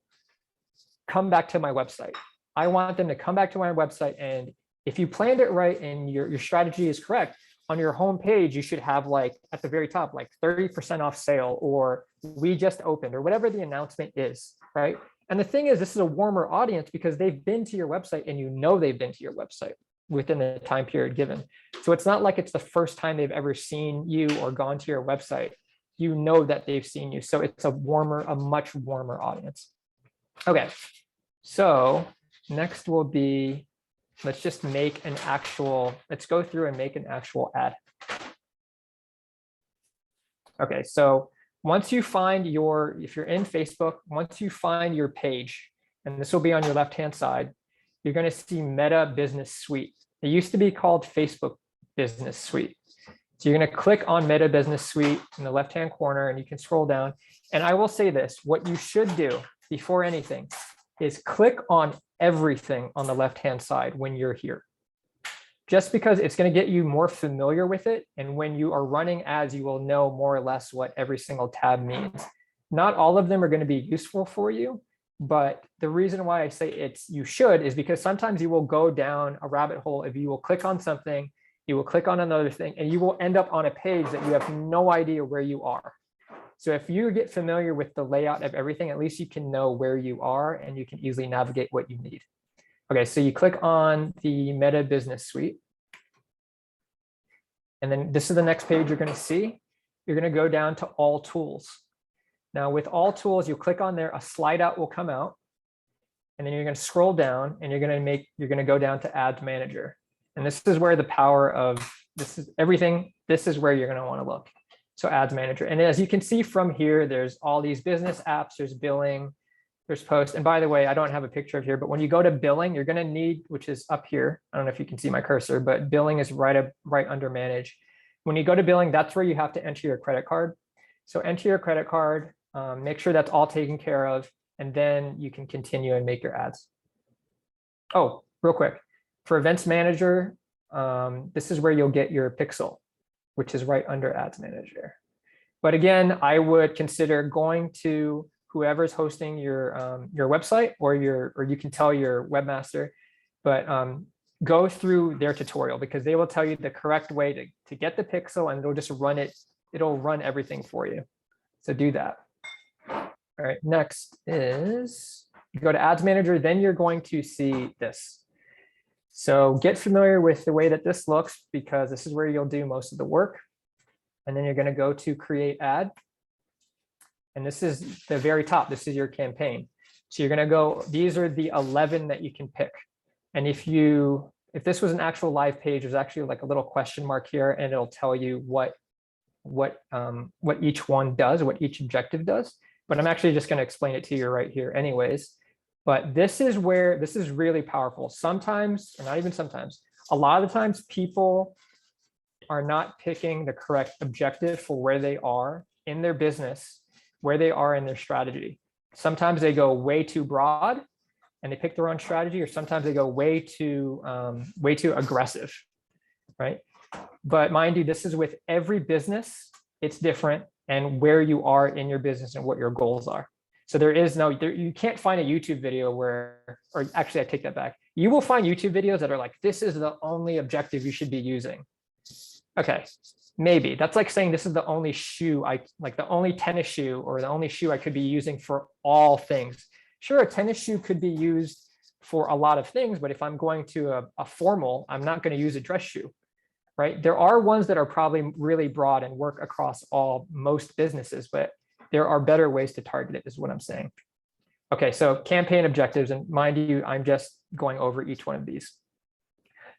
[SPEAKER 2] come back to my website. I want them to come back to my website. And if you planned it right and your strategy is correct, on your home page, you should have like at the very top, like 30% off sale, or we just opened, or whatever the announcement is, right? And the thing is, this is a warmer audience because they've been to your website and you know they've been to your website. within the time period given. So it's not like it's the first time they've ever seen you or gone to your website. You know that they've seen you. So it's a much warmer audience. Okay, so next will be, let's just make an actual, let's go through and make an actual ad. Okay, so once you find your, if you're in Facebook, once you find your page, and this will be on your left-hand side, you're going to see Meta Business Suite. It used to be called Facebook Business Suite. So you're going to click on Meta Business Suite in the left-hand corner, and you can scroll down. And I will say this, what you should do before anything is click on everything on the left-hand side when you're here. Just because it's going to get you more familiar with it. And when you are running ads, you will know more or less what every single tab means. Not all of them are going to be useful for you, but the reason why I say you should is because sometimes you will go down a rabbit hole if you will click on something, you will click on another thing, and you will end up on a page that you have no idea where you are. So if you get familiar with the layout of everything, at least you can know where you are and you can easily navigate what you need. Okay, so you click on the Meta Business Suite. And then this is the next page you're going to see. You're going to go down to All Tools. Now with All Tools, you click on there, a slide out will come out. And then you're going to scroll down and you're going to go down to Ads Manager. And this is where the power of, this is everything, this is where you're going to want to look. So Ads Manager. And as you can see from here, there's all these business apps, there's billing, there's post. And by the way, I don't have a picture of here, but when you go to billing, you're going to need, which is up here. I don't know if you can see my cursor, but billing is right under manage. When you go to billing, that's where you have to enter your credit card. So enter your credit card, make sure that's all taken care of, and then you can continue and make your ads. Oh, real quick, for Events Manager, this is where you'll get your pixel, which is right under Ads Manager. But again, I would consider going to whoever's hosting your website, or you can tell your webmaster, but go through their tutorial because they will tell you the correct way to get the pixel, and it'll just run it. It'll run everything for you. So do that. All right, next is you go to Ads Manager, then you're going to see this. So get familiar with the way that this looks because this is where you'll do most of the work. And then you're going to go to Create Ad. And this is the very top. This is your campaign. So you're going to go, these are the 11 that you can pick. And if this was an actual live page, there's actually like a little question mark here, and it'll tell you what each one does, what each objective does. But I'm actually just going to explain it to you right here anyways. But this is where this is really powerful. Sometimes, or not even sometimes, a lot of the times people are not picking the correct objective for where they are in their business, where they are in their strategy. Sometimes they go way too broad and they pick the wrong strategy, or sometimes they go way too aggressive, right? But mind you, this is with every business, it's different, and where you are in your business and what your goals are. So there is no, you can't find a YouTube video where, or actually I take that back. You will find YouTube videos that are like, this is the only objective you should be using. Okay, maybe that's like saying this is the only shoe like the only tennis shoe or the only shoe I could be using for all things. Sure, a tennis shoe could be used for a lot of things, but if I'm going to a formal, I'm not going to use a dress shoe, right? There are ones that are probably really broad and work across most businesses, but there are better ways to target it is what I'm saying. Okay, so campaign objectives, and mind you, I'm just going over each one of these.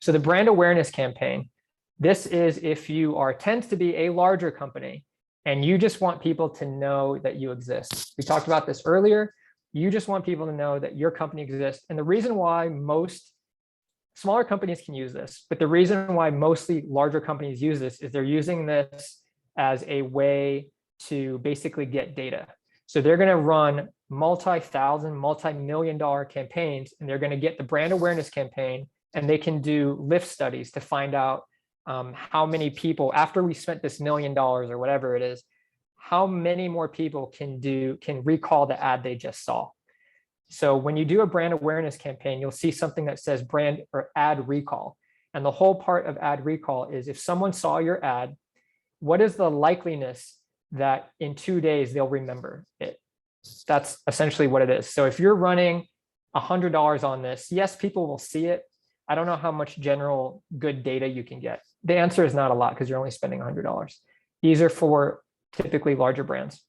[SPEAKER 2] So the brand awareness campaign, this is if you tends to be a larger company and you just want people to know that you exist. We talked about this earlier. You just want people to know that your company exists. And the reason why most smaller companies can use this, but the reason why mostly larger companies use this is they're using this as a way to basically get data. So they're going to run multi-thousand, multi-million-dollar campaigns, and they're going to get the brand awareness campaign, and they can do lift studies to find out how many people, after we spent this $1 million or whatever it is, how many more people can recall the ad they just saw. So when you do a brand awareness campaign, you'll see something that says brand or ad recall. And the whole part of ad recall is if someone saw your ad, what is the likeliness that in 2 days they'll remember it? That's essentially what it is. So if you're running $100 on this, yes, people will see it, I don't know how much general good data you can get. The answer is not a lot because you're only spending $100. These are for typically larger brands.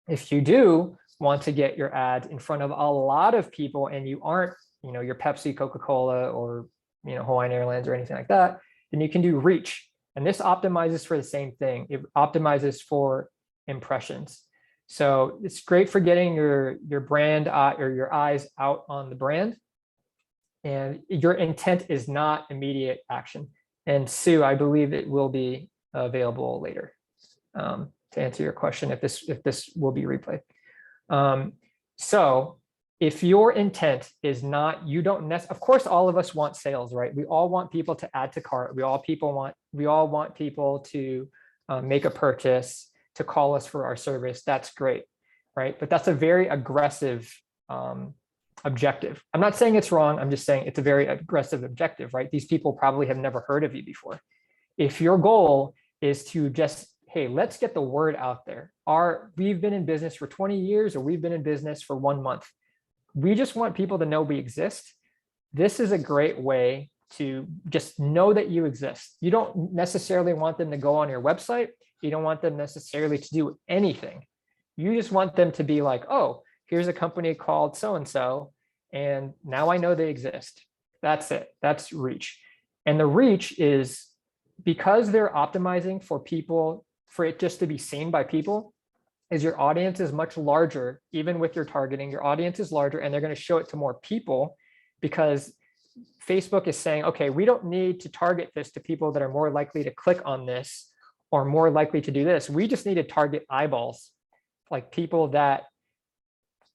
[SPEAKER 2] If you do want to get your ads in front of a lot of people and you aren't, your Pepsi, Coca-Cola, or, Hawaiian Airlines or anything like that, then you can do reach. And this optimizes for the same thing. It optimizes for impressions. So it's great for getting your brand or your eyes out on the brand. And your intent is not immediate action. And Sue, I believe it will be available later to answer your question if this will be replayed. So if your intent is not, of course, all of us want sales, right? We all want people to add to cart. We all want people to make a purchase, to call us for our service. That's great, right? But that's a very aggressive objective. I'm not saying it's wrong. I'm just saying it's a very aggressive objective, right? These people probably have never heard of you before. If your goal is to just, hey, let's get the word out there. We've been in business for 20 years, or we've been in business for 1 month. We just want people to know we exist. This is a great way to just know that you exist. You don't necessarily want them to go on your website. You don't want them necessarily to do anything. You just want them to be like, oh, here's a company called so-and-so, and now I know they exist. That's it. That's reach. And the reach is because they're optimizing for people, for it just to be seen by people, is your audience is much larger. Even with your targeting, your audience is larger, and they're going to show it to more people because Facebook is saying, okay, we don't need to target this to people that are more likely to click on this or more likely to do this. We just need to target eyeballs, like people that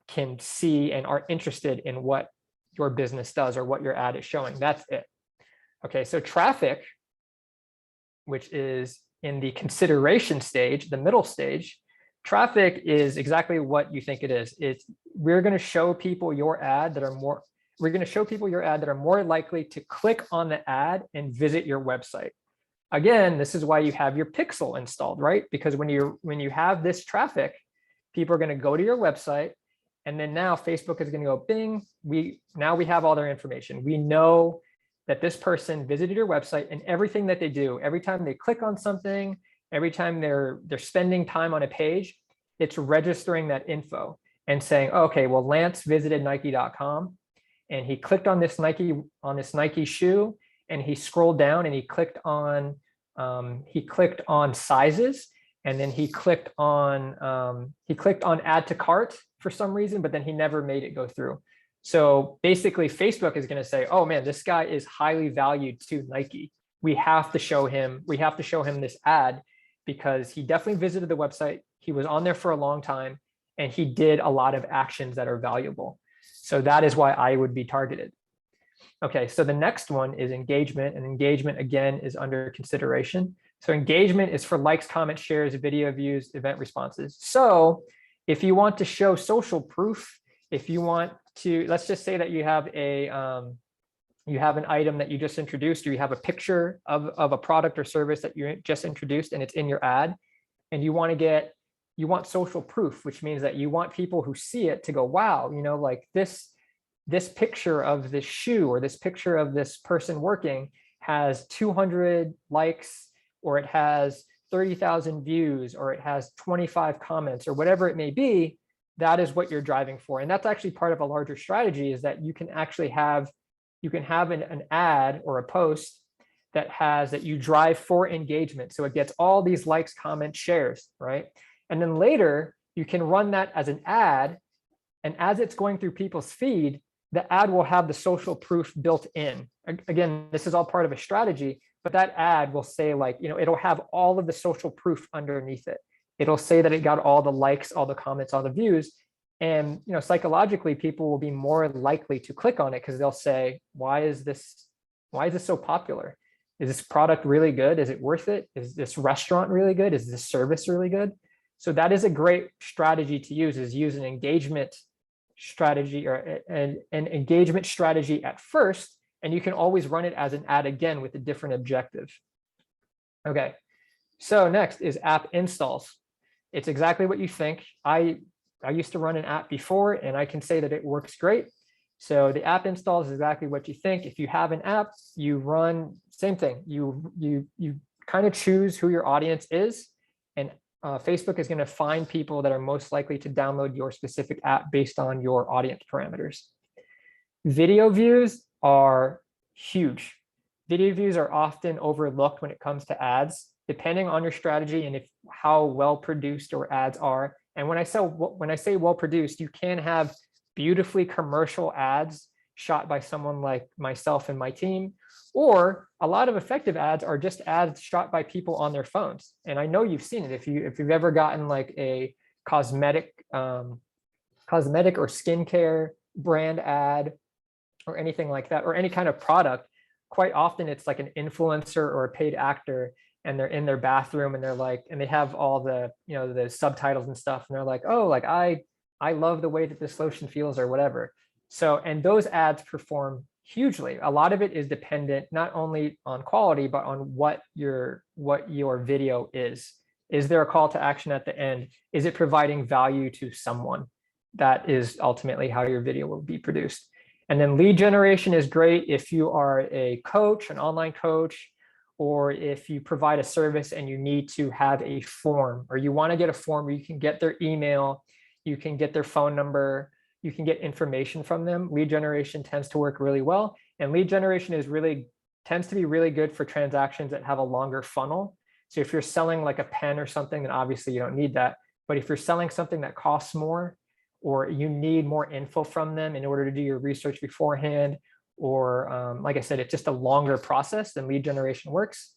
[SPEAKER 2] can see and are interested in what your business does or what your ad is showing. That's it. Okay, so traffic, which is in the consideration stage, the middle stage, traffic is exactly what you think it is. We're going to show people your ad that are more likely to click on the ad and visit your website. Again, this is why you have your pixel installed, right? Because when you have this traffic, people are going to go to your website, and then now Facebook is going to go bing. Now we have all their information. We know that this person visited your website, and everything that they do, every time they click on something, every time they're spending time on a page, it's registering that info and saying, okay, well, Lance visited Nike.com and he clicked on this Nike shoe, and he scrolled down and he clicked on sizes, and then he clicked on add to cart for some reason, but then he never made it go through. So basically Facebook is going to say, oh man, this guy is highly valued to Nike. We have to show him this ad because he definitely visited the website. He was on there for a long time, and he did a lot of actions that are valuable. So that is why I would be targeted. Okay, so the next one is engagement, and engagement again is under consideration. So engagement is for likes, comments, shares, video views, event responses. So if you want to show social proof, if you want to, let's just say that you have an item that you just introduced, or you have a picture of a product or service that you just introduced and it's in your ad, and you want social proof, which means that you want people who see it to go, wow, like this picture of this shoe or this picture of this person working has 200 likes, or it has 30,000 views, or it has 25 comments, or whatever it may be. That is what you're driving for. And that's actually part of a larger strategy, is that you can actually have an ad or a post that you drive for engagement. So it gets all these likes, comments, shares, right? And then later you can run that as an ad. And as it's going through people's feed, the ad will have the social proof built in. Again, this is all part of a strategy, but that ad will say, like, it'll have all of the social proof underneath it. It'll say that it got all the likes, all the comments, all the views. And psychologically, people will be more likely to click on it because they'll say, why is this so popular? Is this product really good? Is it worth it? Is this restaurant really good? Is this service really good? So that is a great strategy to use, is use an engagement strategy or an engagement strategy at first, and you can always run it as an ad again with a different objective. Okay, so next is app installs. It's exactly what you think. I used to run an app before, and I can say that it works great. So the app install is exactly what you think. If you have an app, you run, same thing. You kind of choose who your audience is, and Facebook is going to find people that are most likely to download your specific app based on your audience parameters. Video views are huge. Video views are often overlooked when it comes to ads, depending on your strategy and how well produced your ads are. And when I say well produced, you can have beautifully commercial ads shot by someone like myself and my team, or a lot of effective ads are just ads shot by people on their phones. And I know you've seen it if you've ever gotten like a cosmetic or skincare brand ad or anything like that, or any kind of product. Quite often it's like an influencer or a paid actor, and they're in their bathroom and they're like, and they have all the, the subtitles and stuff, and they're like, oh, like I love the way that this lotion feels or whatever. So, and those ads perform hugely. A lot of it is dependent not only on quality, but on what your video is. Is there a call to action at the end? Is it providing value to someone? That is ultimately how your video will be produced. And then lead generation is great if you are a coach, an online coach, or if you provide a service and you need to have a form, or you want to get a form where you can get their email, you can get their phone number, you can get information from them. Lead generation tends to work really well. And lead generation tends to be really good for transactions that have a longer funnel. So if you're selling like a pen or something, then obviously you don't need that. But if you're selling something that costs more, or you need more info from them in order to do your research beforehand, or like I said, it's just a longer process, then lead generation works.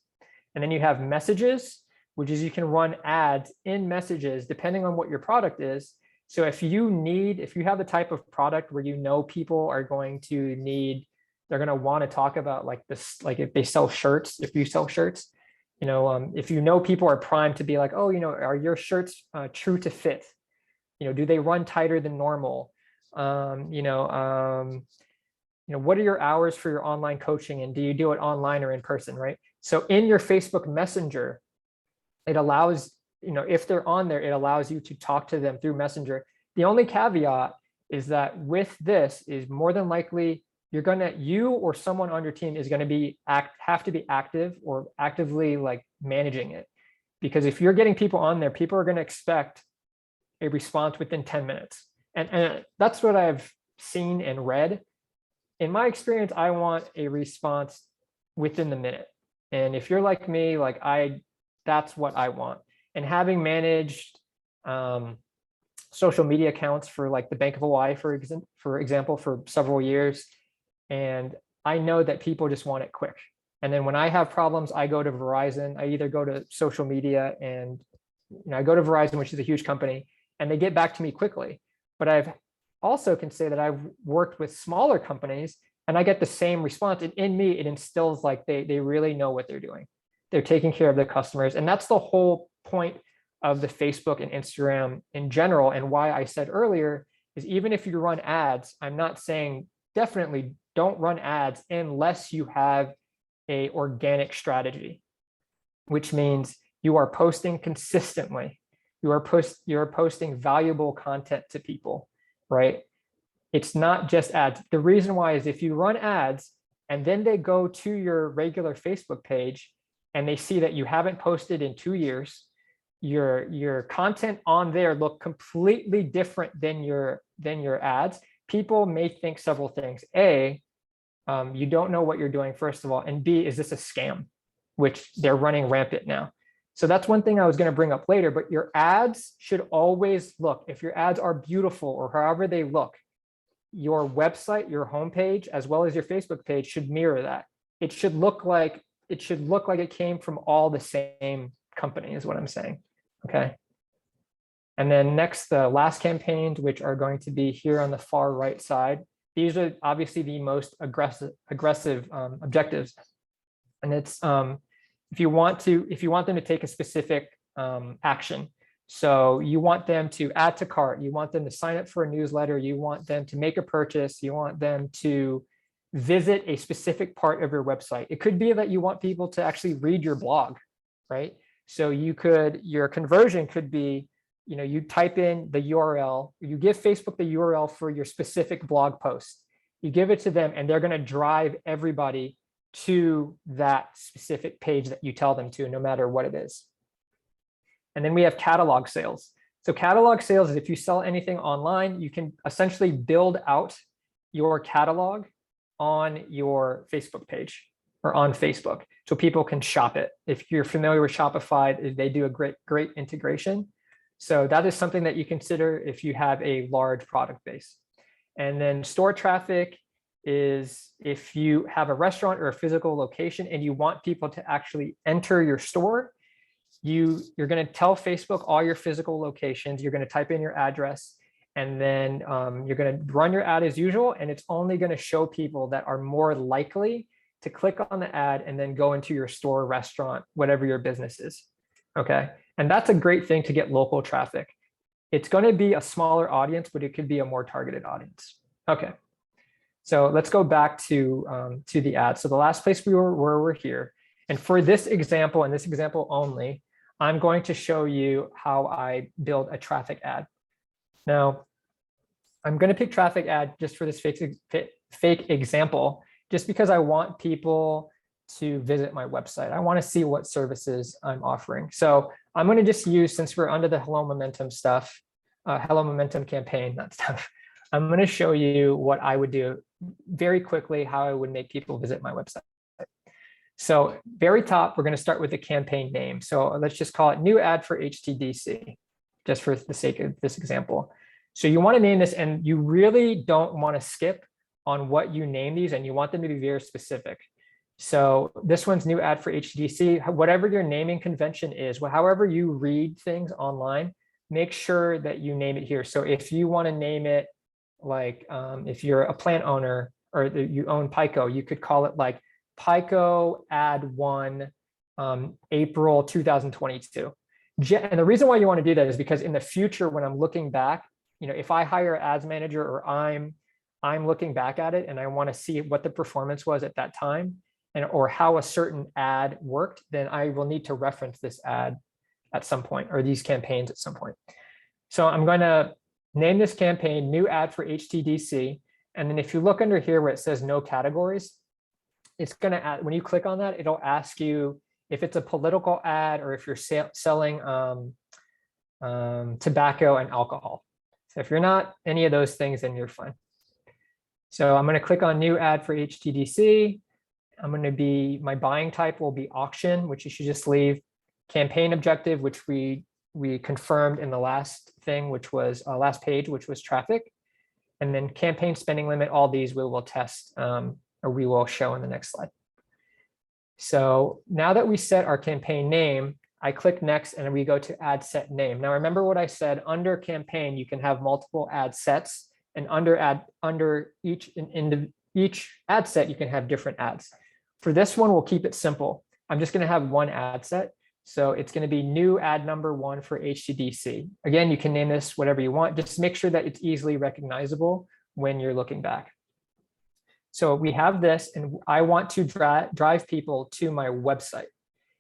[SPEAKER 2] And then you have messages, which is you can run ads in messages depending on what your product is. So if you have the type of product where people are going to need, they're going to want to talk about like this, like if they sell shirts, if you sell shirts, if people are primed to be like, oh, are your shirts true to fit? Do they run tighter than normal? What are your hours for your online coaching, and do you do it online or in person, right? So in your Facebook Messenger, it allows, if they're on there, it allows you to talk to them through Messenger. The only caveat is that with this is more than likely you or someone on your team is going to have to be active or actively like managing it. Because if you're getting people on there, people are going to expect a response within 10 minutes. And that's what I've seen and read. In my experience, I want a response within the minute. And if you're like me, that's what I want. And having managed social media accounts for like the Bank of Hawaii, for example, for several years, and I know that people just want it quick. And then when I have problems, I go to Verizon. I either go to social media and I go to Verizon, which is a huge company, and they get back to me quickly. But I've also can say that I've worked with smaller companies and I get the same response. And in me, it instills like they really know what they're doing. They're taking care of their customers. And that's the whole point of the Facebook and Instagram in general. And why I said earlier is even if you run ads, I'm not saying definitely don't run ads unless you have a organic strategy, which means you are posting consistently. You're posting valuable content to people, right? It's not just ads. The reason why is if you run ads and then they go to your regular Facebook page and they see that you haven't posted in 2 years, your content on there look completely different than your ads. People may think several things. A, you don't know what you're doing, first of all, and B, is this a scam, which they're running rampant now. So that's one thing I was going to bring up later, but your ads should always look, if your ads are beautiful or however they look, your website, your homepage, as well as your Facebook page should mirror that. It should look like it came from all the same company is what I'm saying. Okay. And then next, the last campaigns, which are going to be here on the far right side. These are obviously the most aggressive objectives. And it's if you want them to take a specific action. So you want them to add to cart, you want them to sign up for a newsletter, you want them to make a purchase, you want them to visit a specific part of your website. It could be that you want people to actually read your blog, right? So your conversion could be, you type in the URL, you give Facebook the URL for your specific blog post, You give it to them and they're going to drive everybody to that specific page that you tell them to, no matter what it is. And then we have catalog sales. So catalog sales is if you sell anything online, you can essentially build out your catalog on your Facebook page or on Facebook so people can shop it. If you're familiar with Shopify, they do a great integration. So that is something that you consider if you have a large product base. And then store traffic is if you have a restaurant or a physical location and you want people to actually enter your store, you're going to tell Facebook all your physical locations. You're going to type in your address, and then you're going to run your ad as usual. And it's only going to show people that are more likely to click on the ad and then go into your store, restaurant, whatever your business is. Okay. And that's a great thing to get local traffic. It's going to be a smaller audience, but it could be a more targeted audience. Okay. So let's go back to the ad. So the last place we're here. And for this example and this example only, I'm going to show you how I build a traffic ad. Now, I'm going to pick traffic ad just for this fake example, just because I want people to visit my website. I want to see what services I'm offering. So I'm going to just use, since we're under the Hello Momentum stuff, Hello Momentum campaign, that stuff, I'm going to show you what I would do very quickly, how I would make people visit my website. So very top, we're going to start with the campaign name. So let's just call it new ad for HTDC, just for the sake of this example. So you want to name this, and you really don't want to skip on what you name these, and you want them to be very specific. So this one's new ad for HTDC, whatever your naming convention is, however you read things online, make sure that you name it here. So if you want to name it like, if you're a plant owner or you own Pico, you could call it like Pico ad 1 April 2022. And the reason why you want to do that is because in the future, when I'm looking back, if I hire an ads manager or I'm looking back at it and I want to see what the performance was at that time or how a certain ad worked, then I will need to reference this ad at some point or these campaigns at some point. So I'm going to name this campaign new ad for HTDC. And then if you look under here where it says no categories, it's going to add, when you click on that, it'll ask you if it's a political ad or if you're selling tobacco and alcohol. So if you're not any of those things, then you're fine. So I'm going to click on new ad for HTDC. I'm going to be, my buying type will be auction, which you should just leave. Campaign objective, which we confirmed in the last thing, which was last page, which was traffic. And then campaign spending limit, all these we will test or we will show in the next slide. So now that we set our campaign name, I click next and we go to ad set name. Now remember what I said, under campaign, you can have multiple ad sets, and under each ad set, you can have different ads. For this one, we'll keep it simple. I'm just going to have one ad set. So it's going to be new ad number 1 for HTDC. Again, you can name this whatever you want. Just make sure that it's easily recognizable when you're looking back. So we have this, and I want to drive people to my website.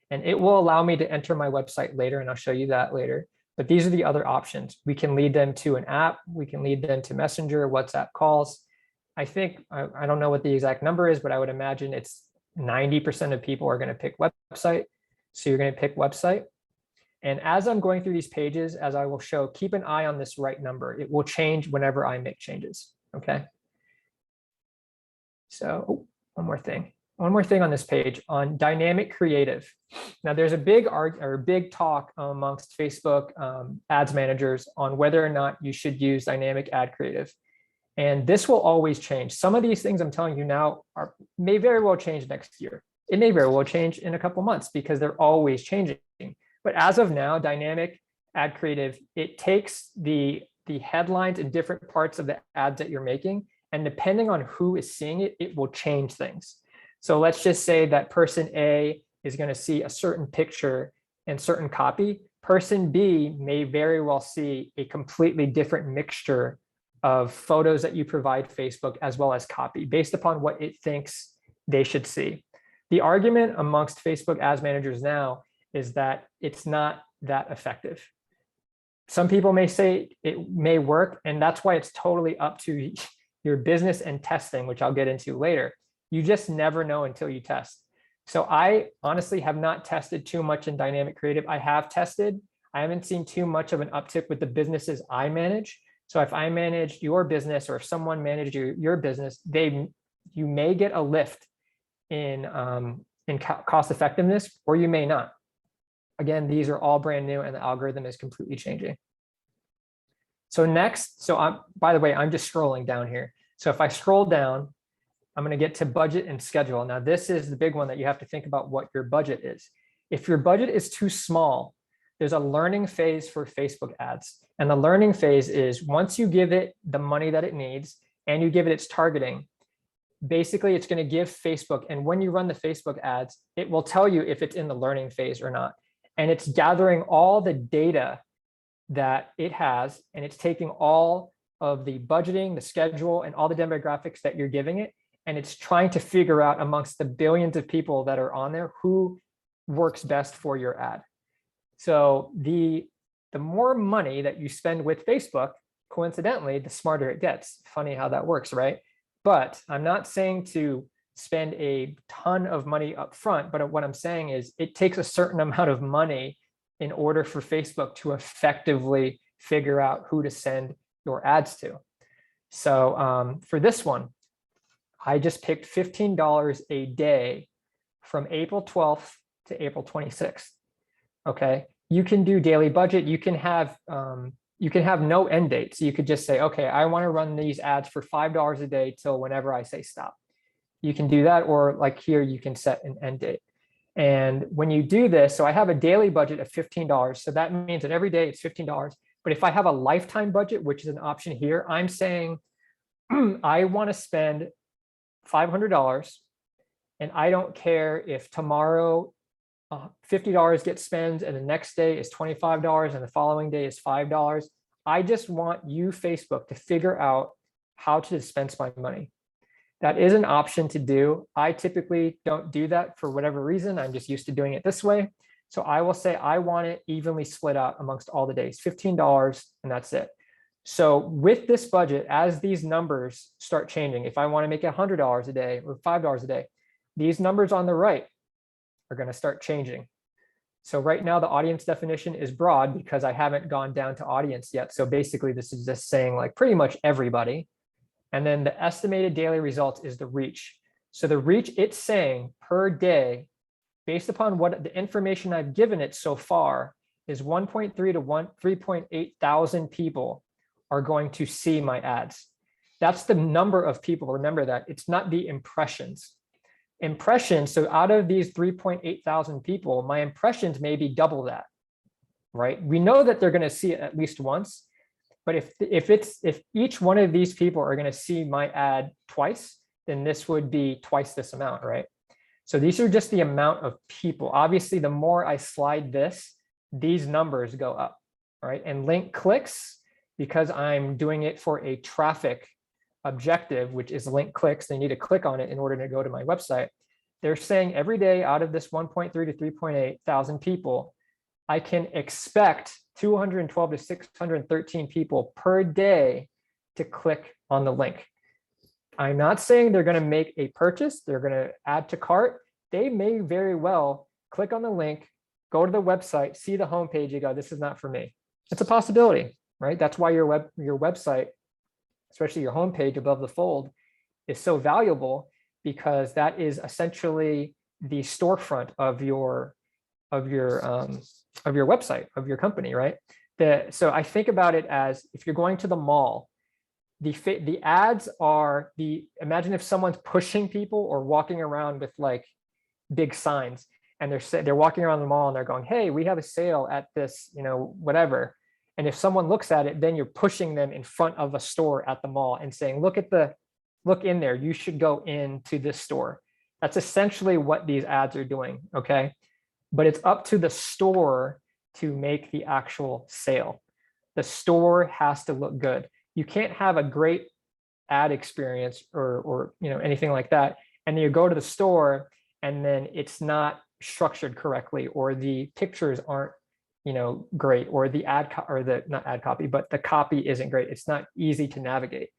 [SPEAKER 2] And it will allow me to enter my website later, and I'll show you that later. But these are the other options. We can lead them to an app. We can lead them to Messenger, WhatsApp calls. I think, I don't know what the exact number is, but I would imagine it's 90% of people are going to pick website. So you're going to pick website. And as I'm going through these pages, as I will show, keep an eye on this right number. It will change whenever I make changes. Okay. So one more thing on this page on dynamic creative. Now there's a big talk amongst Facebook ads managers on whether or not you should use dynamic ad creative. And this will always change. Some of these things I'm telling you now may very well change next year. It may very well change in a couple months because they're always changing. But as of now, dynamic ad creative, it takes the headlines and different parts of the ads that you're making, and depending on who is seeing it, it will change things. So let's just say that person A is going to see a certain picture and certain copy. Person B may very well see a completely different mixture of photos that you provide Facebook as well as copy based upon what it thinks they should see. The argument amongst Facebook ads managers now is that it's not that effective. Some people may say it may work, and that's why it's totally up to your business and testing, which I'll get into later. You just never know until you test. So I honestly have not tested too much in dynamic creative. I have tested. I haven't seen too much of an uptick with the businesses I manage. So if I manage your business, or if someone managed your business, you may get a lift in cost effectiveness, or you may not. Again, these are all brand new and the algorithm is completely changing. So next, by the way, I'm just scrolling down here. So if I scroll down, I'm going to get to budget and schedule. Now, this is the big one that you have to think about what your budget is. If your budget is too small, there's a learning phase for Facebook ads. And the learning phase is once you give it the money that it needs and you give it its targeting, basically it's going to give Facebook, and when you run the Facebook ads, it will tell you if it's in the learning phase or not. And it's gathering all the data that it has, and it's taking all of the budgeting, the schedule, and all the demographics that you're giving it, and it's trying to figure out amongst the billions of people that are on there who works best for your ad. So the more money that you spend with Facebook, coincidentally, the smarter it gets. Funny how that works, right? But I'm not saying to spend a ton of money up front, but what I'm saying is it takes a certain amount of money in order for Facebook to effectively figure out who to send your ads to. So for this one, I just picked $15 a day from April 12th to April 26th. Okay, you can do daily budget. You can have no end date. So you could just say, okay, I want to run these ads for $5 a day till whenever I say stop. You can do that, or like here, you can set an end date. And when you do this, so I have a daily budget of $15. So that means that every day it's $15. But if I have a lifetime budget, which is an option here, I'm saying I want to spend $500, and I don't care if tomorrow $50 gets spent and the next day is $25 and the following day is $5. I just want you, Facebook, to figure out how to dispense my money. That is an option to do. I typically don't do that for whatever reason. I'm just used to doing it this way. So I will say I want it evenly split out amongst all the days, $15, and that's it. So with this budget, as these numbers start changing, if I want to make $100 a day or $5 a day, these numbers on the right are going to start changing. So right now the audience definition is broad because I haven't gone down to audience yet. So basically this is just saying like pretty much everybody. And then the estimated daily results is the reach. So the reach, it's saying per day, based upon what the information I've given it so far, is 1.3 to 3.8 thousand people are going to see my ads. That's the number of people. Remember that it's not the impressions. Impressions, so out of these 3.8 thousand people, my impressions may be double that, right? We know that they're going to see it at least once. But if each one of these people are going to see my ad twice, then this would be twice this amount, right? So these are just the amount of people. Obviously, the more I slide this, these numbers go up, right? And link clicks, because I'm doing it for a traffic objective, which is link clicks, they need to click on it in order to go to my website. They're saying every day out of this 1.3 to 3.8 thousand people, I can expect 212 to 613 people per day to click on the link. I'm not saying they're going to make a purchase. They're going to add to cart. They may very well click on the link, go to the website, see the homepage, you go, this is not for me. It's a possibility, right? That's why your website, especially your homepage above the fold, is so valuable, because that is essentially the storefront of your website, of your company, right? So I think about it as if you're going to the mall, the ads are imagine if someone's pushing people or walking around with like big signs, and they're walking around the mall and they're going, hey, we have a sale at this, whatever. And if someone looks at it, then you're pushing them in front of a store at the mall and saying, look in there, you should go into this store. That's essentially what these ads are doing, okay? But it's up to the store to make the actual sale. The store has to look good. You can't have a great ad experience or anything like that, and then you go to the store and then it's not structured correctly, or the pictures aren't great, or the not ad copy, but the copy isn't great. It's not easy to navigate.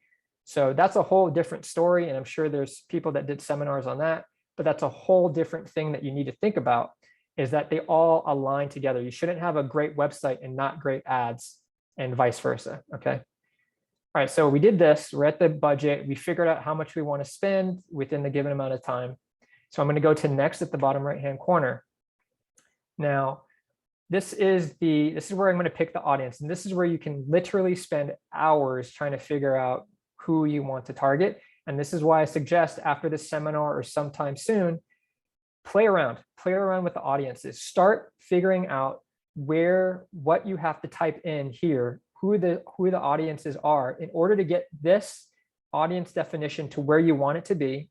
[SPEAKER 2] So that's a whole different story. And I'm sure there's people that did seminars on that, but that's a whole different thing that you need to think about, is that they all align together. You shouldn't have a great website and not great ads, and vice versa. Okay. All right, so we did this, we're at the budget, we figured out how much we want to spend within the given amount of time. So I'm going to go to next at the bottom right-hand corner. Now, this is where I'm going to pick the audience, and this is where you can literally spend hours trying to figure out who you want to target. And this is why I suggest after this seminar or sometime soon, play around with the audiences, start figuring out what you have to type in here, who the audiences are, in order to get this audience definition to where you want it to be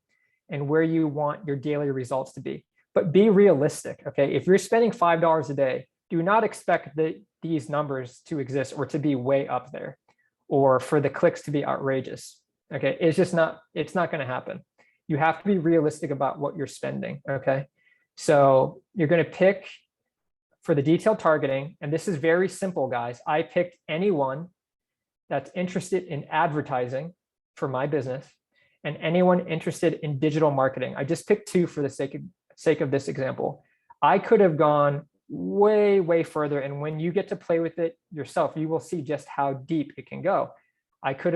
[SPEAKER 2] and where you want your daily results to be. But be realistic, okay? If you're spending $5 a day, do not expect these numbers to exist or to be way up there, or for the clicks to be outrageous, okay? It's not going to happen. You have to be realistic about what you're spending, okay? So you're going to pick for the detailed targeting, and this is very simple, guys. I picked anyone that's interested in advertising for my business and anyone interested in digital marketing. I just picked two for the sake of this example. I could have gone way further, and when you get to play with it yourself, you will see just how deep it can go. I could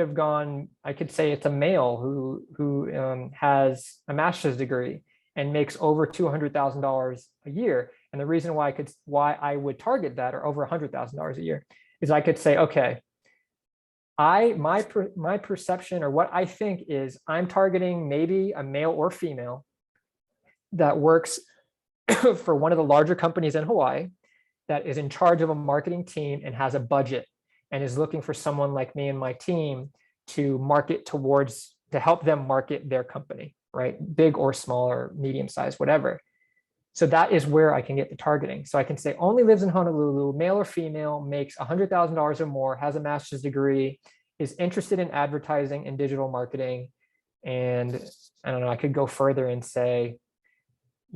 [SPEAKER 2] say it's a male who has a master's degree and makes over $200,000 a year. And the reason why I would target that, or over $100,000 a year, is I could say, okay, my perception, or what I think, is I'm targeting maybe a male or female that works for one of the larger companies in Hawaii, that is in charge of a marketing team and has a budget, and is looking for someone like me and my team to help them market their company, right? Big or small or medium size, whatever. So that is where I can get the targeting. So I can say only lives in Honolulu, male or female, makes $100,000 or more, has a master's degree, is interested in advertising and digital marketing. And I don't know, I could go further and say,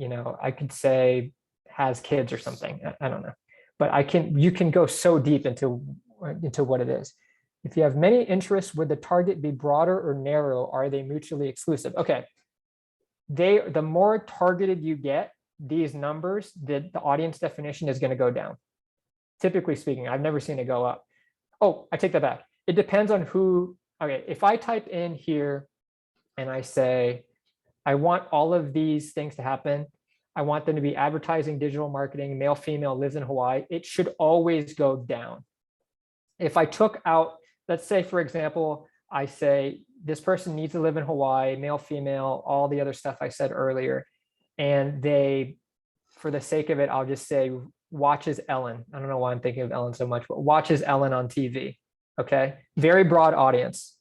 [SPEAKER 2] I could say has kids or something. I don't know, but you can go so deep into what it is. If you have many interests, would the target be broader or narrow? Are they mutually exclusive? Okay. The more targeted you get, these numbers, the audience definition is going to go down. Typically speaking, I've never seen it go up. Oh, I take that back. It depends on who. Okay, if I type in here and I say, I want all of these things to happen, I want them to be advertising, digital marketing, male, female, lives in Hawaii, it should always go down. If I took out, let's say, for example, I say this person needs to live in Hawaii, male, female, all the other stuff I said earlier, and for the sake of it, I'll just say watches Ellen. I don't know why I'm thinking of Ellen so much, but watches Ellen on TV. Okay, very broad audience.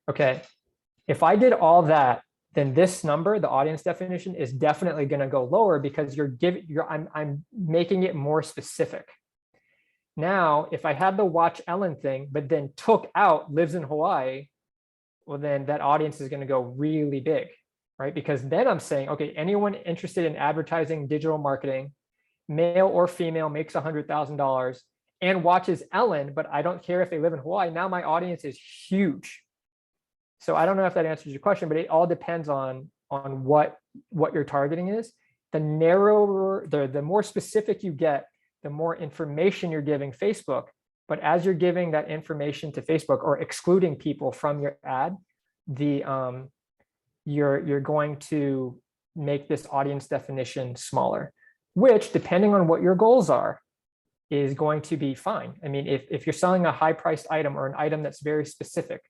[SPEAKER 2] Okay, if I did all that, then this number, the audience definition, is definitely going to go lower, because I'm making it more specific. Now, if I had the watch Ellen thing, but then took out lives in Hawaii, well, then that audience is going to go really big, right? Because then I'm saying, okay, anyone interested in advertising, digital marketing, male or female, makes $100,000 and watches Ellen, but I don't care if they live in Hawaii. Now my audience is huge. So I don't know if that answers your question, but it all depends on what your targeting is. The narrower, the more specific you get, the more information you're giving Facebook. But as you're giving that information to Facebook or excluding people from your ad, you're going to make this audience definition smaller, which, depending on what your goals are, is going to be fine. I mean, if you're selling a high-priced item or an item that's very specific,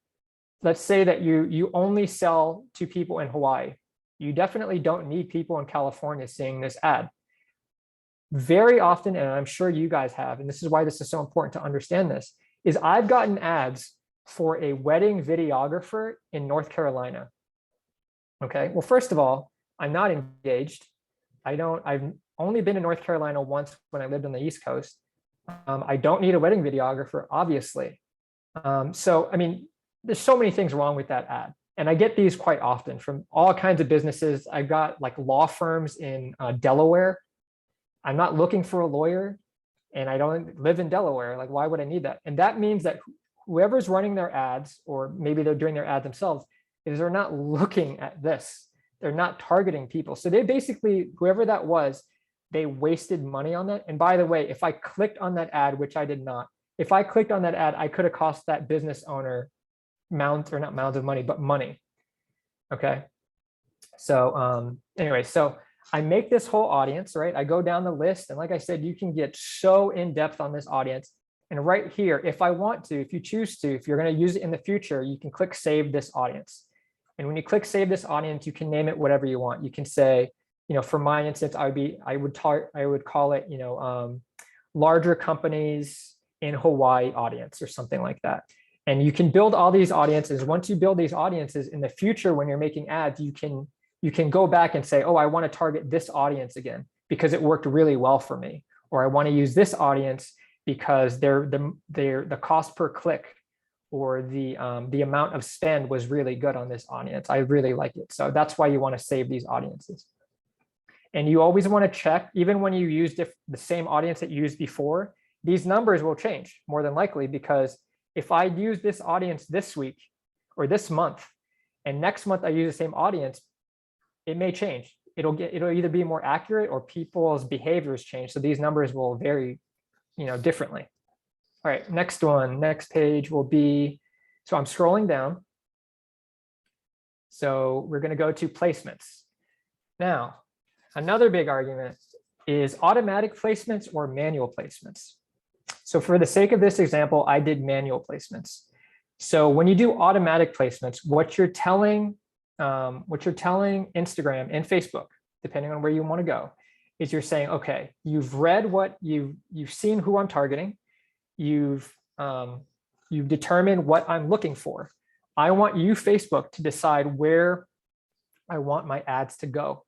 [SPEAKER 2] let's say that you only sell to people in Hawaii, you definitely don't need people in California seeing this ad. Very often, and I'm sure you guys have, and this is why this is so important to understand this, is I've gotten ads for a wedding videographer in North Carolina. Okay, well, first of all, I'm not engaged. I've only been in North Carolina once when I lived on the East Coast. I don't need a wedding videographer, obviously. So, I mean, there's so many things wrong with that ad. And I get these quite often from all kinds of businesses. I've got like law firms in Delaware. I'm not looking for a lawyer and I don't live in Delaware. Like, why would I need that? And that means that whoever's running their ads, or maybe they're doing their ads themselves, is they're not looking at this. They're not targeting people. So they basically, whoever that was, they wasted money on that. And by the way, if I clicked on that ad, which I did not, if I clicked on that ad, I could have cost that business owner mounds, or not mounds of money, but money. Okay. So anyway, so I make this whole audience, right? I go down the list. And like I said, you can get so in depth on this audience. And right here, if I want to, if you choose to, if you're going to use it in the future, you can click save this audience. And when you click save this audience, you can name it whatever you want. You can say, for my instance, I would call it, larger companies in Hawaii audience or something like that. And you can build all these audiences. Once you build these audiences in the future, when you're making ads, you can go back and say, oh, I want to target this audience again because it worked really well for me. Or I want to use this audience because the cost per click or the amount of spend was really good on this audience. I really like it. So that's why you want to save these audiences. And you always want to check, even when you use the same audience that you used before, these numbers will change more than likely, because if I use this audience this week or this month, and next month I use the same audience, it may change. It'll either be more accurate or people's behaviors change. So these numbers will vary, differently. All right, next page will be, so I'm scrolling down. So we're going to go to placements. Now, another big argument is automatic placements or manual placements. So for the sake of this example, I did manual placements. So when you do automatic placements, what you're telling Instagram and Facebook, depending on where you want to go, is you're saying, okay, you've read what you've seen who I'm targeting. You've determined what I'm looking for. I want you, Facebook, to decide where I want my ads to go,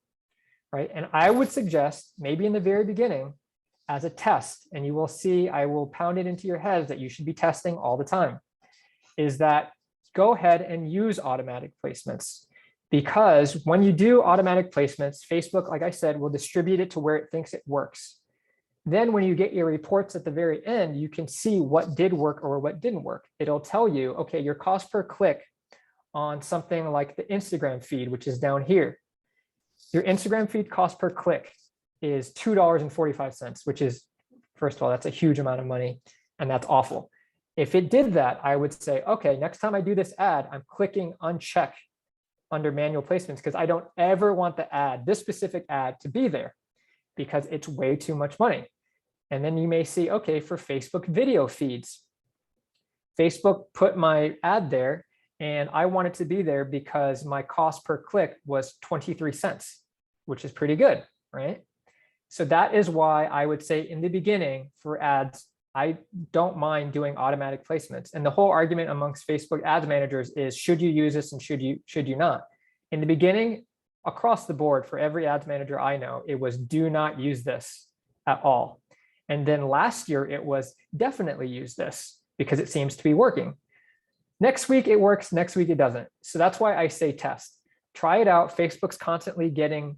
[SPEAKER 2] right? And I would suggest maybe in the very beginning as a test, and you will see, I will pound it into your heads that you should be testing all the time, is that go ahead and use automatic placements. Because when you do automatic placements, Facebook, like I said, will distribute it to where it thinks it works. Then when you get your reports at the very end, you can see what did work or what didn't work. It'll tell you, okay, your cost per click on something like the Instagram feed, which is down here. Your Instagram feed cost per click is $2.45, which is, first of all, that's a huge amount of money, and that's awful. If it did that, I would say, okay, next time I do this ad, I'm clicking uncheck under manual placements, because I don't ever want the ad, this specific ad, to be there, because it's way too much money. And then you may see, okay, for Facebook video feeds, Facebook put my ad there and I want it to be there because my cost per click was 23 cents, which is pretty good, right? So that is why I would say in the beginning for ads, I don't mind doing automatic placements. And the whole argument amongst Facebook ads managers is, should you use this and should you not? In the beginning, across the board for every ads manager I know, it was do not use this at all. And then last year it was definitely use this because it seems to be working. Next week it works, next week it doesn't. So that's why I say test. Try it out. Facebook's constantly getting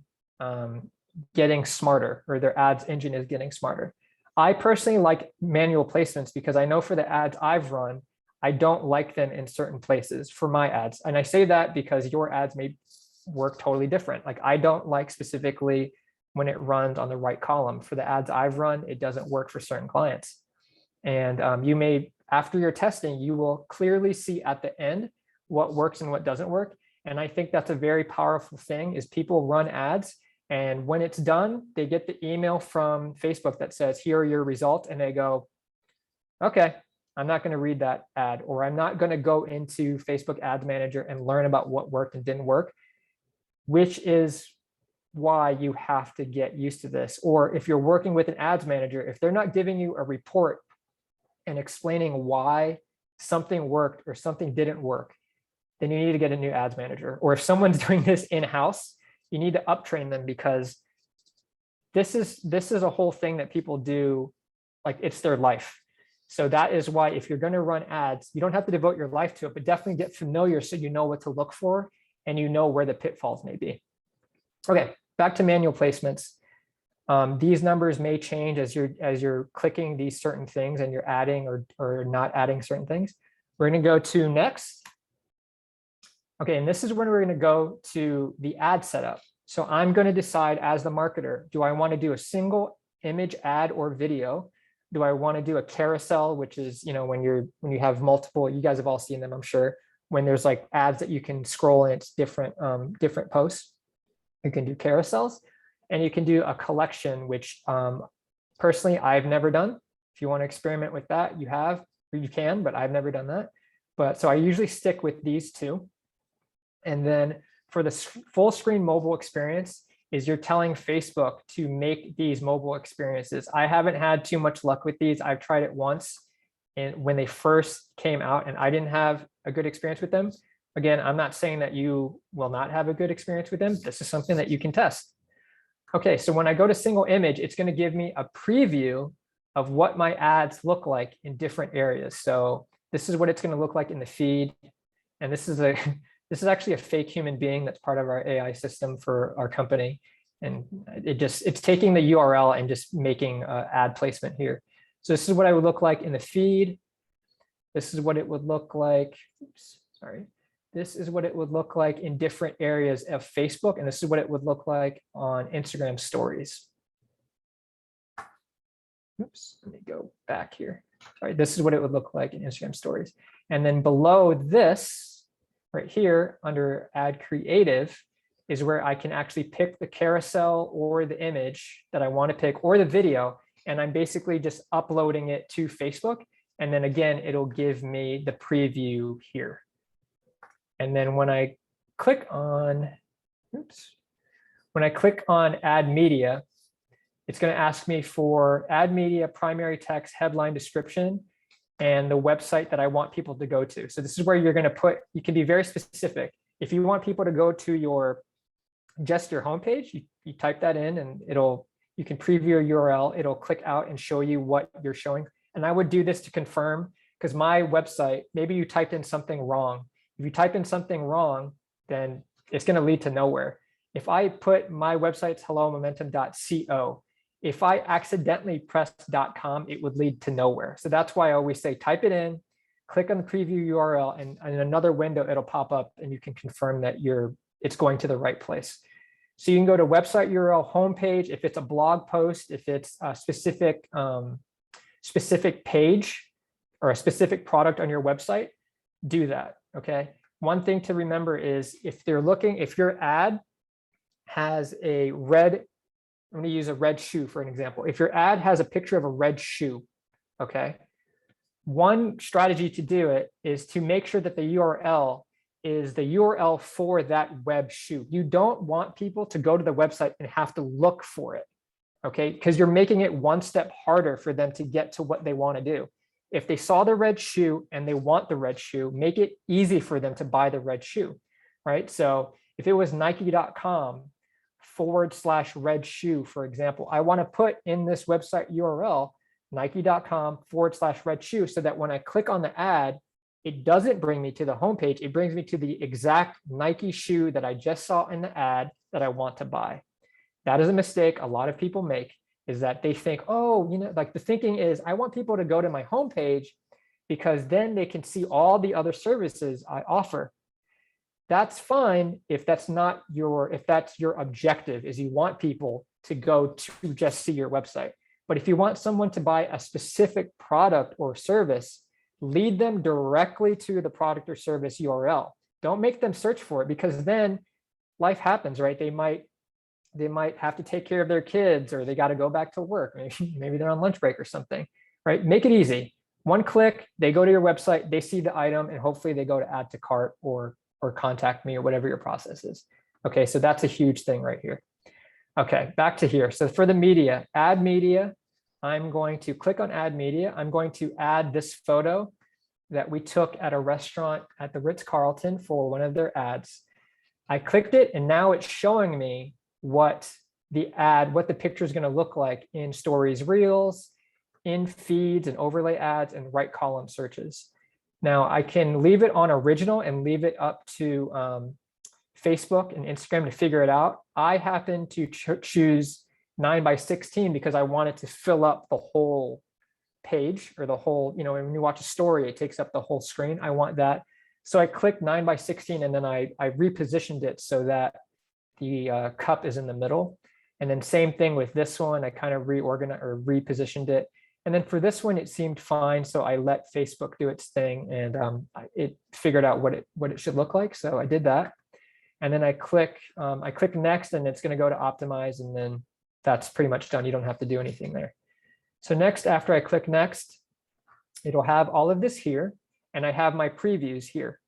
[SPEAKER 2] smarter, or their ads engine is getting smarter. I personally like manual placements because I know for the ads I've run, I don't like them in certain places for my ads. And I say that because your ads may work totally different. Like I don't like specifically when it runs on the right column. For the ads I've run, it doesn't work for certain clients. And you may, after your testing, you will clearly see at the end what works and what doesn't work. And I think that's a very powerful thing, is people run ads, and when it's done, they get the email from Facebook that says, here are your results. And they go, okay, I'm not going to read that ad, or I'm not going to go into Facebook Ads Manager and learn about what worked and didn't work, which is why you have to get used to this. Or if you're working with an ads manager, if they're not giving you a report and explaining why something worked or something didn't work, then you need to get a new ads manager. Or if someone's doing this in-house, you need to uptrain them, because this is a whole thing that people do, like it's their life. So that is why if you're going to run ads, you don't have to devote your life to it, but definitely get familiar so you know what to look for and you know where the pitfalls may be. Okay, back to manual placements. These numbers may change as you're clicking these certain things and you're adding or not adding certain things. We're going to go to next. Okay, and this is when we're going to go to the ad setup. So I'm going to decide as the marketer, do I want to do a single image ad or video? Do I want to do a carousel, which is, when you have multiple, you guys have all seen them, I'm sure, when there's like ads that you can scroll and it's different posts. You can do carousels, and you can do a collection, which personally I've never done. If you want to experiment with that, you can, but I've never done that. But so I usually stick with these two. And then for the full screen mobile experience is you're telling Facebook to make these mobile experiences. I haven't had too much luck with these. I've tried it once and when they first came out and I didn't have a good experience with them. Again, I'm not saying that you will not have a good experience with them. This is something that you can test. Okay, so when I go to single image, it's going to give me a preview of what my ads look like in different areas. So this is what it's going to look like in the feed. And this is actually a fake human being that's part of our AI system for our company. And it's taking the URL and just making ad placement here. So this is what I would look like in the feed. This is what it would look like. Oops, sorry. This is what it would look like in different areas of Facebook. And this is what it would look like on Instagram stories. Oops, let me go back here. Sorry, this is what it would look like in Instagram stories. And then below this, right here under add creative, is where I can actually pick the carousel or the image that I want to pick or the video. And I'm basically just uploading it to Facebook. And then again, it'll give me the preview here. And then when I click on, add media, it's going to ask me for add media, primary text, headline description, and the website that I want people to go to. So this is where you're going to put, you can be very specific. If you want people to go to just your homepage, you type that in and you can preview a URL, it'll click out and show you what you're showing. And I would do this to confirm, because my website, maybe you typed in something wrong. If you type in something wrong, then it's going to lead to nowhere. If I put my website's hellomomentum.co, if I accidentally press .com, it would lead to nowhere. So that's why I always say type it in, click on the preview URL, and in another window, it'll pop up and you can confirm that it's going to the right place. So you can go to website URL homepage. If it's a blog post, if it's a specific page or a specific product on your website, do that. Okay. One thing to remember is if your ad has a red, I'm going to use a red shoe for an example. If your ad has a picture of a red shoe, okay, one strategy to do it is to make sure that the URL is the URL for that web shoe. You don't want people to go to the website and have to look for it, okay? Because you're making it one step harder for them to get to what they want to do. If they saw the red shoe and they want the red shoe, make it easy for them to buy the red shoe, right? So if it was Nike.com/red shoe, for example, I want to put in this website URL, Nike.com/red shoe, so that when I click on the ad, it doesn't bring me to the homepage. It brings me to the exact Nike shoe that I just saw in the ad that I want to buy. That is a mistake a lot of people make, is that they think, oh, like the thinking is, I want people to go to my homepage because then they can see all the other services I offer. That's fine if that's your objective, is you want people to go to just see your website. But if you want someone to buy a specific product or service, lead them directly to the product or service URL. Don't make them search for it, because then life happens, right? They might have to take care of their kids, or they got to go back to work. Maybe they're on lunch break or something, right? Make it easy. One click, they go to your website, they see the item, and hopefully they go to add to cart or contact me or whatever your process is. Okay, so that's a huge thing right here. Okay, back to here. So for the media, add media, I'm going to click on add media. I'm going to add this photo that we took at a restaurant at the Ritz-Carlton for one of their ads. I clicked it, and now it's showing me what the picture is going to look like in stories, reels, in feeds and overlay ads, and right column searches. Now I can leave it on original and leave it up to Facebook and Instagram to figure it out. I happen to choose 9 by 16 because I wanted to fill up the whole page or the whole, when you watch a story, it takes up the whole screen. I want that. So I clicked 9:16 and then I repositioned it so that the cup is in the middle. And then same thing with this one, I kind of reorganized or repositioned it. And then for this one, it seemed fine. So I let Facebook do its thing and it figured out what it should look like. So I did that. And then I click next and it's going to go to optimize. And then that's pretty much done. You don't have to do anything there. So next, after I click next, it'll have all of this here. And I have my previews here.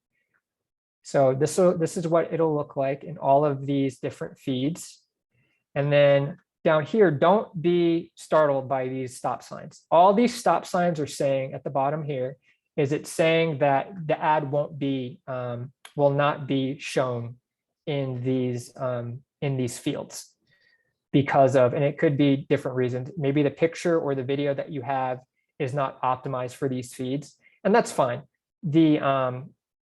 [SPEAKER 2] So this is what it'll look like in all of these different feeds. And then down here, don't be startled by these stop signs. All these stop signs are saying at the bottom here is it's saying that the ad will not be shown in these fields because of, and it could be different reasons. Maybe the picture or the video that you have is not optimized for these feeds, and that's fine.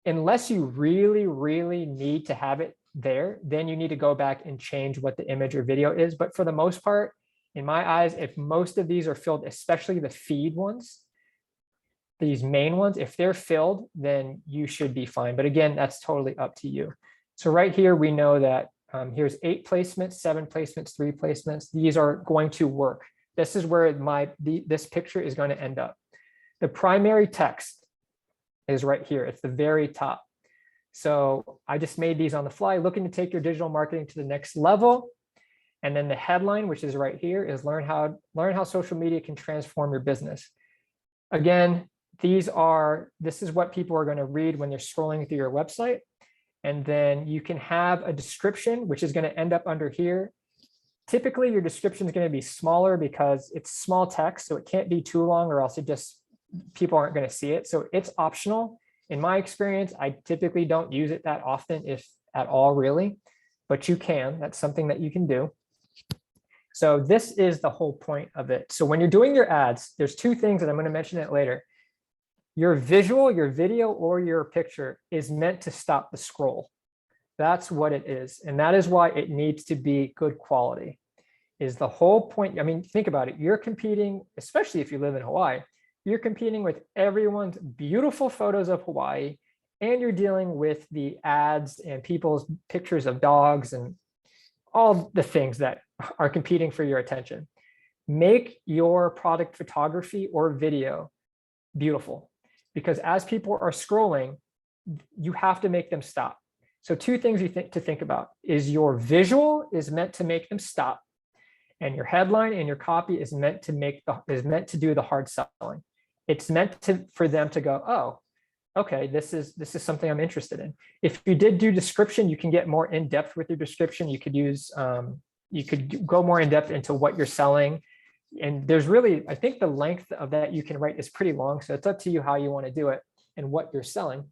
[SPEAKER 2] Unless you really, really need to have it there, then you need to go back and change what the image or video is. But for the most part, in my eyes, if most of these are filled, especially the feed ones, these main ones, if they're filled, then you should be fine. But again, that's totally up to you. So right here, we know that here's 8 placements, 7 placements, 3 placements. These are going to work. This is where this picture is going to end up. The primary text is right here. It's the very top. So I just made these on the fly, looking to take your digital marketing to the next level. And then the headline, which is right here, is learn how social media can transform your business. Again, this is what people are going to read when they're scrolling through your website. And then you can have a description, which is going to end up under here. Typically, your description is going to be smaller because it's small text, so it can't be too long or else people aren't going to see it. So it's optional. In my experience, I typically don't use it that often, if at all, really, but you can. That's something that you can do. So this is the whole point of it. So when you're doing your ads, there's 2 things, and I'm going to mention it later. Your visual, your video, or your picture is meant to stop the scroll. That's what it is. And that is why it needs to be good quality, is the whole point. I mean, think about it. You're competing, especially if you live in Hawaii, you're competing with everyone's beautiful photos of Hawaii, and you're dealing with the ads and people's pictures of dogs and all the things that are competing for your attention. Make your product photography or video beautiful, because as people are scrolling, you have to make them stop. So 2 things to think about is your visual is meant to make them stop, and your headline and your copy is meant to do the hard selling. It's meant for them to go, oh, okay, this is something I'm interested in. If you did do description, you can get more in depth with your description. You could go more in depth into what you're selling. And there's really, I think the length of that you can write is pretty long. So it's up to you how you want to do it and what you're selling.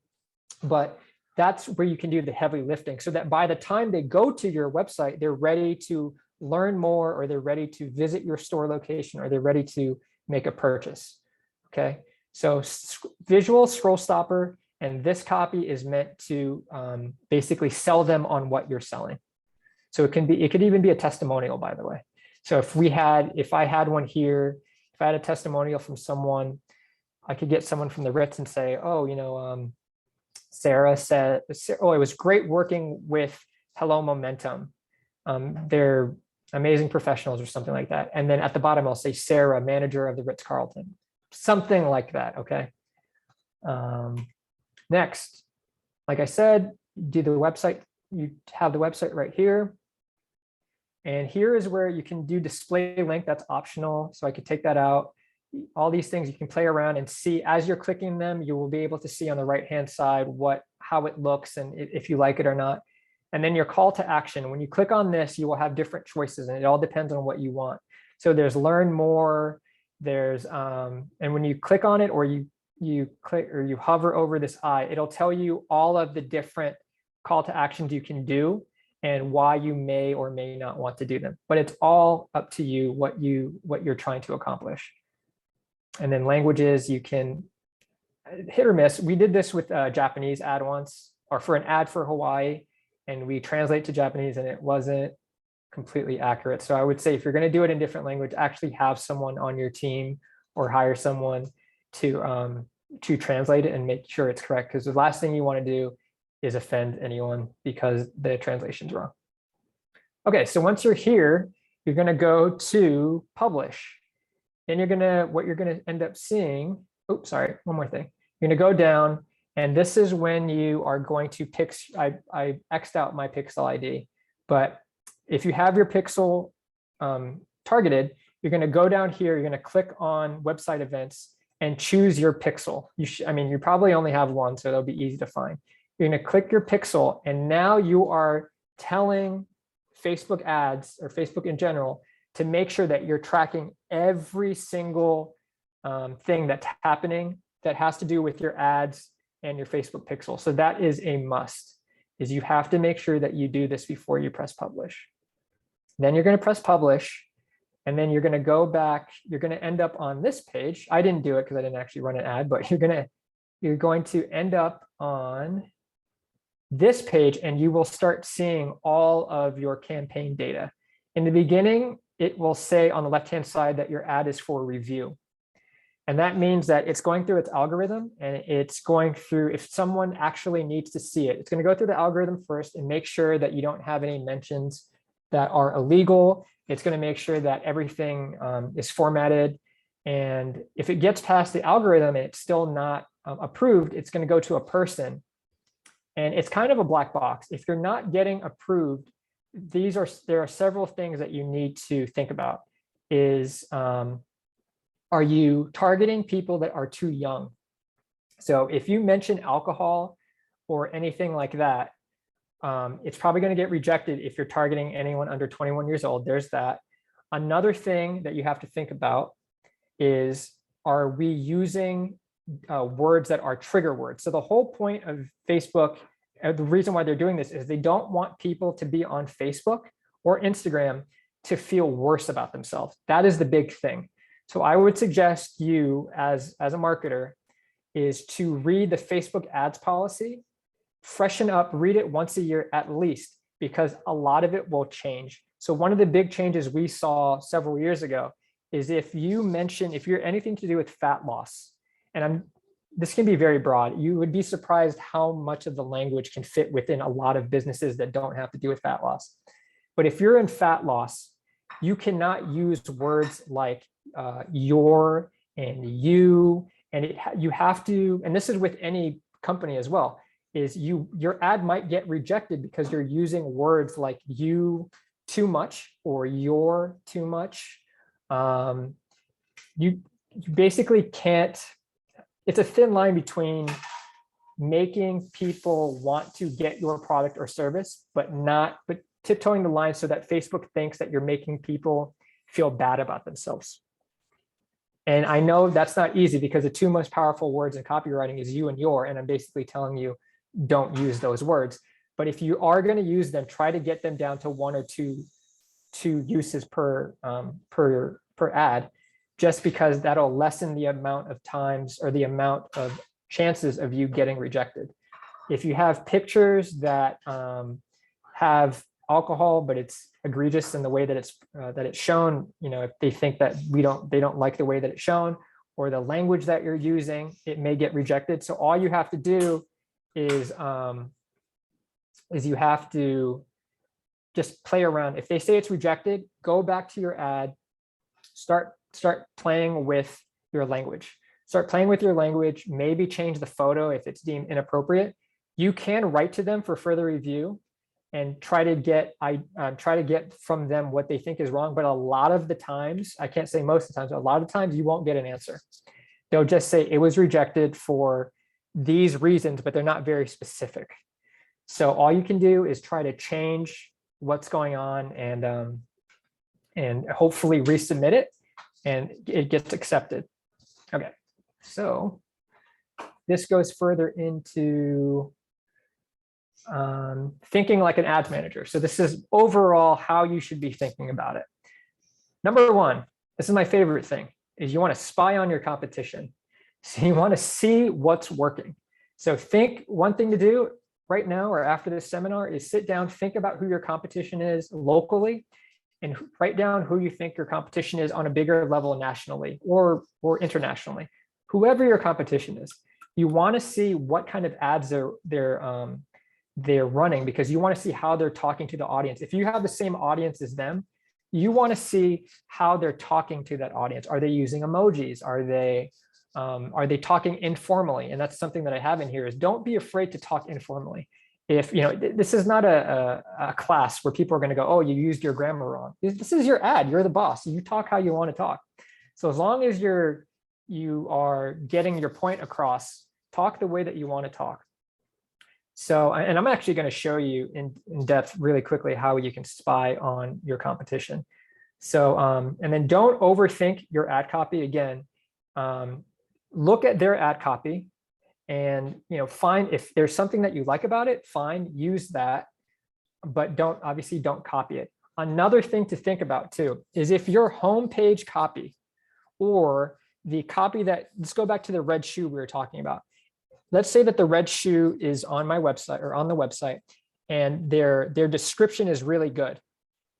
[SPEAKER 2] But that's where you can do the heavy lifting, so that by the time they go to your website, they're ready to learn more, or they're ready to visit your store location, or they're ready to make a purchase. Okay, so visual scroll stopper, and this copy is meant to basically sell them on what you're selling. So it could even be a testimonial, by the way. So if I had one here, if I had a testimonial from someone, I could get someone from the Ritz and say, oh, Sarah said, oh, it was great working with Hello Momentum. They're amazing professionals, or something like that. And then at the bottom, I'll say Sarah, manager of the Ritz-Carlton. Something like that, okay? Next, like I said, do the website. You have the website right here. And here is where you can do display link. That's optional, so I could take that out. All these things you can play around and see as you're clicking them. You will be able to see on the right-hand side how it looks and if you like it or not. And then your call to action. When you click on this, you will have different choices, and it all depends on what you want. So there's learn more. There's and when you click on it, or you click or you hover over this eye, it'll tell you all of the different call to actions you can do and why you may or may not want to do them. But it's all up to you what you're trying to accomplish. And then languages, you can hit or miss. We did this with a Japanese ad once, or for an ad for Hawaii, and we translate to Japanese and it wasn't completely accurate. So I would say if you're going to do it in different language, actually have someone on your team or hire someone to translate it and make sure it's correct. Because the last thing you want to do is offend anyone because the translation's wrong. Okay, so once you're here, you're going to go to publish. Then what you're going to end up seeing, oops, sorry, one more thing. You're going to go down, and this is when you are going to pick, I X'd out my pixel ID, but if you have your pixel targeted, you're going to go down here, you're going to click on website events and choose your pixel. You probably only have one, so it'll be easy to find. You're going to click your pixel, and now you are telling Facebook ads or Facebook in general to make sure that you're tracking every single thing that's happening that has to do with your ads and your Facebook pixel. So that is a must, is you have to make sure that you do this before you press publish. Then you're going to press publish, and then you're going to go back. You're going to end up on this page. I didn't do it because I didn't actually run an ad, but you're going to end up on this page, and you will start seeing all of your campaign data. In the beginning, it will say on the left-hand side that your ad is for review. And that means that it's going through its algorithm, and it's going through, if someone actually needs to see it, it's going to go through the algorithm first and make sure that you don't have any mentions that are illegal. It's going to make sure that everything is formatted. And if it gets past the algorithm and it's still not approved, it's going to go to a person. And it's kind of a black box. If you're not getting approved, there are several things that you need to think about. Are you targeting people that are too young? So if you mention alcohol or anything like that, it's probably going to get rejected if you're targeting anyone under 21 years old. There's that. Another thing that you have to think about is, are we using words that are trigger words? So the whole point of Facebook, the reason why they're doing this is they don't want people to be on Facebook or Instagram to feel worse about themselves. That is the big thing. So I would suggest you as a marketer is to read the Facebook ads policy, freshen up, read it once a year at least, because a lot of it will change. So one of the big changes we saw several years ago is if you're anything to do with fat loss, and this can be very broad, you would be surprised how much of the language can fit within a lot of businesses that don't have to do with fat loss. But if you're in fat loss, you cannot use words like your and you, and you have to, and this is with any company as well, is your ad might get rejected because you're using words like you too much or you're too much. You basically can't, it's a thin line between making people want to get your product or service, but tiptoeing the line so that Facebook thinks that you're making people feel bad about themselves. And I know that's not easy because the two most powerful words in copywriting is you and your, and I'm basically telling you, don't use those words. But if you are going to use them, try to get them down to one or two uses per ad, just because that'll lessen the amount of times or the amount of chances of you getting rejected. If you have pictures that have alcohol, but it's egregious in the way that it's shown, if they think that they don't like the way that it's shown or the language that you're using, it may get rejected. So all you have to do is you have to just play around. If they say it's rejected, go back to your ad, start playing with your language. Start playing with your language, maybe change the photo if it's deemed inappropriate. You can write to them for further review and try to get from them what they think is wrong. But a lot of the times, I can't say most of the times, but a lot of times you won't get an answer. They'll just say it was rejected for these reasons, but they're not very specific. So all you can do is try to change what's going on and hopefully resubmit it and it gets accepted. Okay, so this goes further into thinking like an ads manager. So this is overall how you should be thinking about it. Number one, this is my favorite thing, is you want to spy on your competition. So you want to see what's working. So one thing to do right now or after this seminar is sit down, think about who your competition is locally, and write down who you think your competition is on a bigger level nationally or internationally. Whoever your competition is, you want to see what kind of ads they're running, because you want to see how they're talking to the audience. If you have the same audience as them, you want to see how they're talking to that audience. Are they using emojis? Are they talking informally? And that's something that I have in here is don't be afraid to talk informally. If this is not a class where people are going to go, oh, you used your grammar wrong. This is your ad. You're the boss. You talk how you want to talk. So as long as you are getting your point across, talk the way that you want to talk. So, and I'm actually going to show you in depth really quickly how you can spy on your competition. So, and then don't overthink your ad copy. Again, look at their ad copy and, find if there's something that you like about it, fine, use that, but obviously don't copy it. Another thing to think about too, is if your homepage copy or the copy let's go back to the red shoe we were talking about. Let's say that the red shoe is on my website or on the website and their description is really good.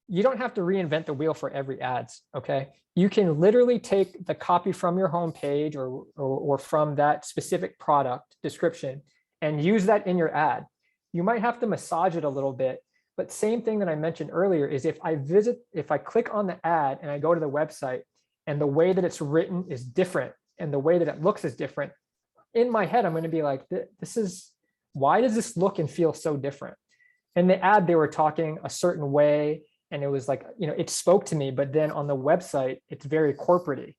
[SPEAKER 2] You don't have to reinvent the wheel for every ads, okay? You can literally take the copy from your homepage or from that specific product description and use that in your ad. You might have to massage it a little bit, but same thing that I mentioned earlier is if I click on the ad and I go to the website and the way that it's written is different and the way that it looks is different, in my head, I'm going to be like, why does this look and feel so different? In the ad, they were talking a certain way and it was like, it spoke to me, but then on the website, it's very corporate-y,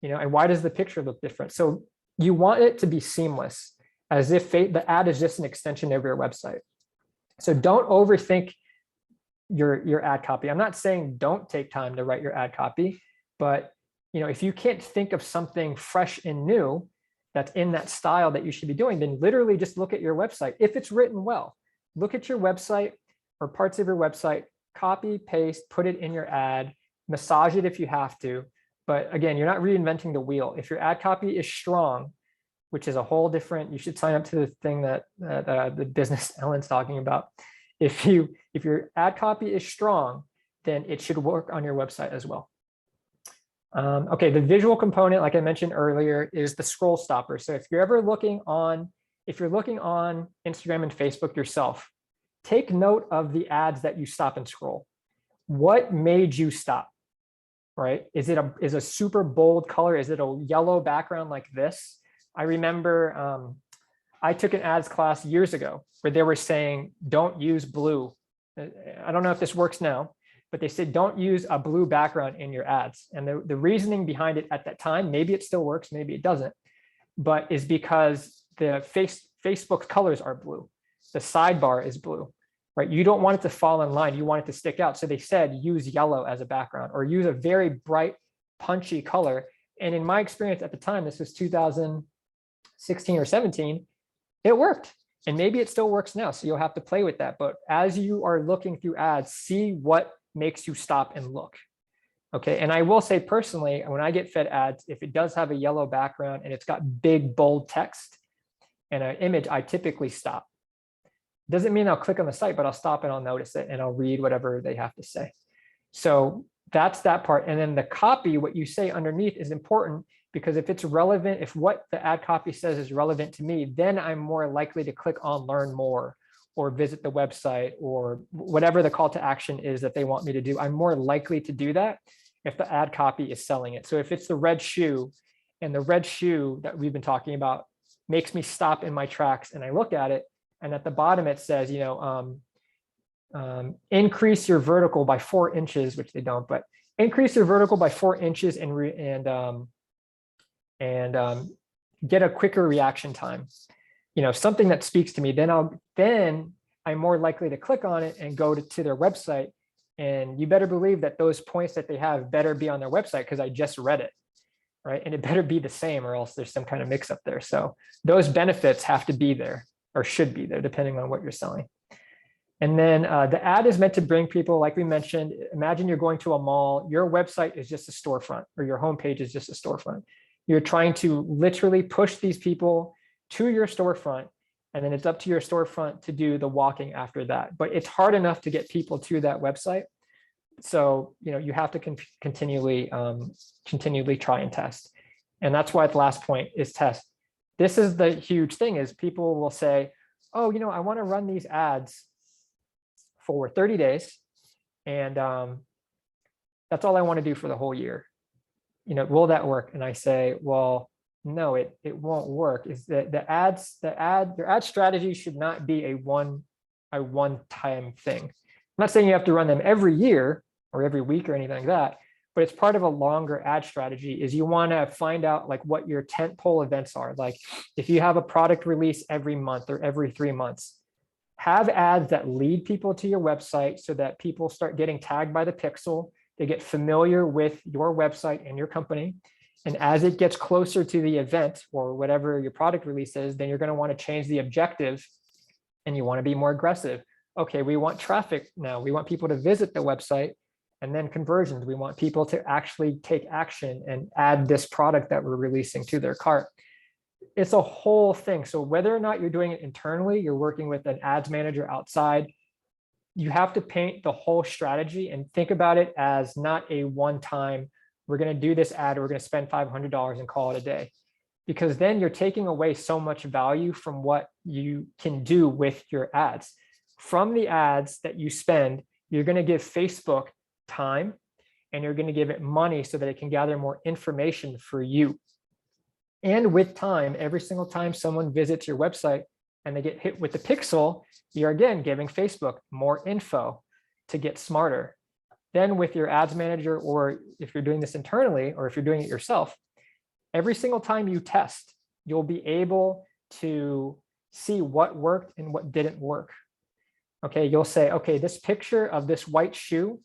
[SPEAKER 2] and why does the picture look different? So you want it to be seamless, as if the ad is just an extension of your website. So don't overthink your ad copy. I'm not saying don't take time to write your ad copy, but if you can't think of something fresh and new that's in that style that you should be doing, then literally just look at your website. If it's written well, look at your website or parts of your website, copy, paste, put it in your ad, massage it if you have to. But again, you're not reinventing the wheel. If your ad copy is strong, which is a whole different, you should sign up to the thing that the business Ellen's talking about. If your ad copy is strong, then it should work on your website as well. Okay, the visual component, like I mentioned earlier, is the scroll stopper. So if you're looking on Instagram and Facebook yourself, take note of the ads that you stop and scroll. What made you stop, right? Is a super bold color? Is it a yellow background like this? I remember I took an ads class years ago where they were saying, don't use blue. I don't know if this works now, but they said, don't use a blue background in your ads. And the reasoning behind it at that time, maybe it still works, maybe it doesn't, but is because the Facebook colors are blue. The sidebar is blue, right? You don't want it to fall in line. You want it to stick out. So they said, use yellow as a background or use a very bright, punchy color. And in my experience at the time, this was 2016 or 17, it worked. And maybe it still works now. So you'll have to play with that. But as you are looking through ads, see what makes you stop and look. Okay. And I will say personally, when I get fed ads, if it does have a yellow background and it's got big, bold text and an image, I typically stop. Doesn't mean I'll click on the site, but I'll stop and I'll notice it and I'll read whatever they have to say. So that's that part. And then the copy, what you say underneath is important, because if it's relevant, if what the ad copy says is relevant to me, then I'm more likely to click on learn more or visit the website or whatever the call to action is that they want me to do. I'm more likely to do that if the ad copy is selling it. So if it's the red shoe and the red shoe that we've been talking about makes me stop in my tracks and I look at it, and at the bottom it says, increase your vertical by 4 inches, which they don't, but increase your vertical by 4 inches and get a quicker reaction time. Something that speaks to me, then I'm more likely to click on it and go to their website. And you better believe that those points that they have better be on their website because I just read it, right? And it better be the same or else there's some kind of mix up there. So those benefits have to be there or should be there depending on what you're selling. And then the ad is meant to bring people, like we mentioned, imagine you're going to a mall, your website is just a storefront or your homepage is just a storefront. You're trying to literally push these people to your storefront, and then it's up to your storefront to do the walking after that. But it's hard enough to get people to that website. So, you have to continually try and test. And that's why the last point is test. This is the huge thing is people will say, oh, I want to run these ads for 30 days. And that's all I want to do for the whole year. Will that work? And I say, well, no, it won't work. Is that your ad strategy should not be a one-time thing. I'm not saying you have to run them every year or every week or anything like that, but it's part of a longer ad strategy. Is you want to find out like what your tentpole events are. Like if you have a product release every month or every 3 months, have ads that lead people to your website so that people start getting tagged by the pixel. They get familiar with your website and your company. And as it gets closer to the event or whatever your product release is, then you're going to want to change the objective and you want to be more aggressive. Okay, we want traffic now. We want people to visit the website, and then conversions. We want people to actually take action and add this product that we're releasing to their cart. It's a whole thing. So whether or not you're doing it internally, you're working with an ads manager outside, you have to paint the whole strategy and think about it as not a one-time, we're going to do this ad, we're going to spend $500 and call it a day. Because then you're taking away so much value from what you can do with your ads. From the ads that you spend, you're going to give Facebook time and you're going to give it money so that it can gather more information for you. And with time, every single time someone visits your website and they get hit with the pixel, you're again giving Facebook more info to get smarter. Then with your ads manager, or if you're doing this internally, or if you're doing it yourself, every single time you test, you'll be able to see what worked and what didn't work. Okay, you'll say, okay, this picture of this white shoe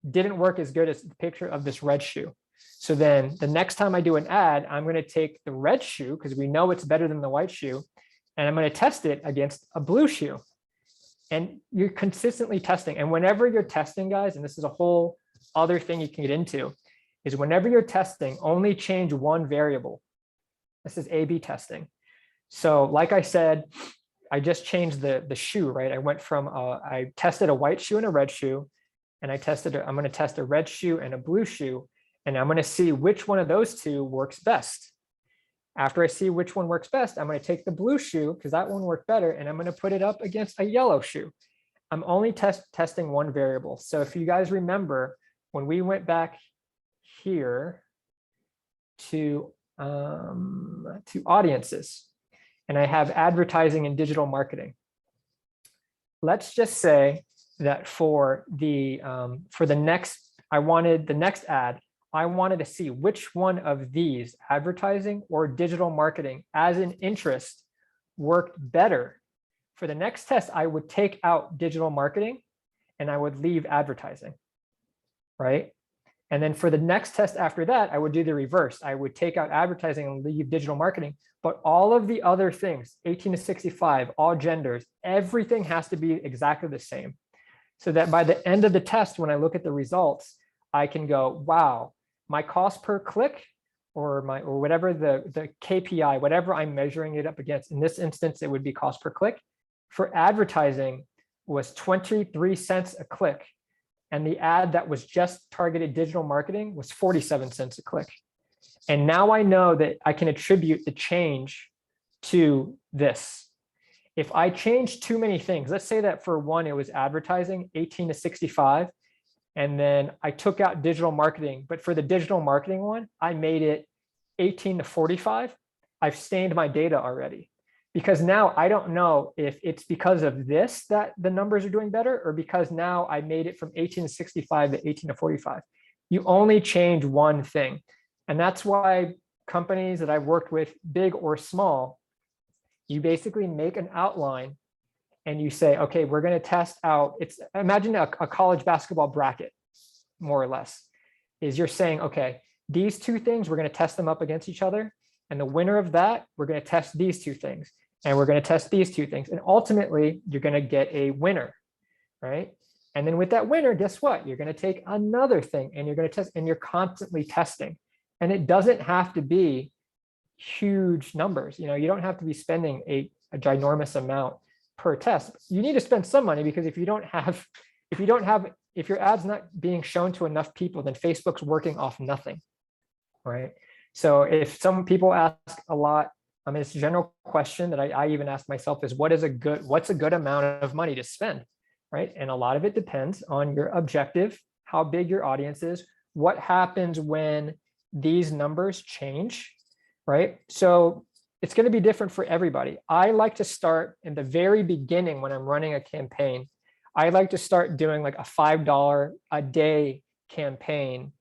[SPEAKER 2] didn't work as good as the picture of this red shoe. So then the next time I do an ad, I'm going to take the red shoe because we know it's better than the white shoe, and I'm going to test it against a blue shoe. And you're consistently testing. And whenever you're testing, guys, and this is a whole other thing you can get into, is whenever you're testing, only change one variable. This is A/B testing. So like I said, I just changed the shoe, right? I went from, I tested a white shoe and a red shoe, and I'm going to test a red shoe and a blue shoe, and I'm going to see which one of those two works best. After I see which one works best, I'm going to take the blue shoe because that one worked better, and I'm going to put it up against a yellow shoe. I'm only testing one variable. So if you guys remember, when we went back here to audiences, and I have advertising and digital marketing. Let's just say that for the next ad, I wanted to see which one of these, advertising or digital marketing as an interest, worked better. For the next test, I would take out digital marketing and I would leave advertising, right? And then for the next test after that, I would do the reverse. I would take out advertising and leave digital marketing, but all of the other things, 18 to 65, all genders, everything has to be exactly the same. So that by the end of the test, when I look at the results, I can go, wow, my cost per click or whatever the KPI, whatever I'm measuring it up against. In this instance, it would be cost per click. For advertising was 23 cents a click. And the ad that was just targeted digital marketing was 47 cents a click. And now I know that I can attribute the change to this. If I change too many things, let's say that for one, it was advertising 18 to 65, and then I took out digital marketing, but for the digital marketing one, I made it 18 to 45. I've stained my data already. Because now I don't know if it's because of this that the numbers are doing better, or because now I made it from 18 to 65 to 18 to 45. You only change one thing. And that's why companies that I've worked with, big or small, you basically make an outline and you say, okay, we're going to test out, imagine a college basketball bracket, more or less, is you're saying, okay, these two things, we're going to test them up against each other. And the winner of that, we're going to test these two things. And we're going to test these two things. And ultimately, you're going to get a winner, right? And then with that winner, guess what? You're going to take another thing and you're going to test, and you're constantly testing. And it doesn't have to be huge numbers. You don't have to be spending a ginormous amount per test. You need to spend some money, because if you don't have if your ad's not being shown to enough people, then Facebook's working off nothing, right? So if some people ask a lot, I mean, it's a general question that I even ask myself is what's a good amount of money to spend, right? And a lot of it depends on your objective, how big your audience is, what happens when these numbers change, right? So it's going to be different for everybody. I like to start in the very beginning when I'm running a campaign. I like to start doing like a $5 a day campaign.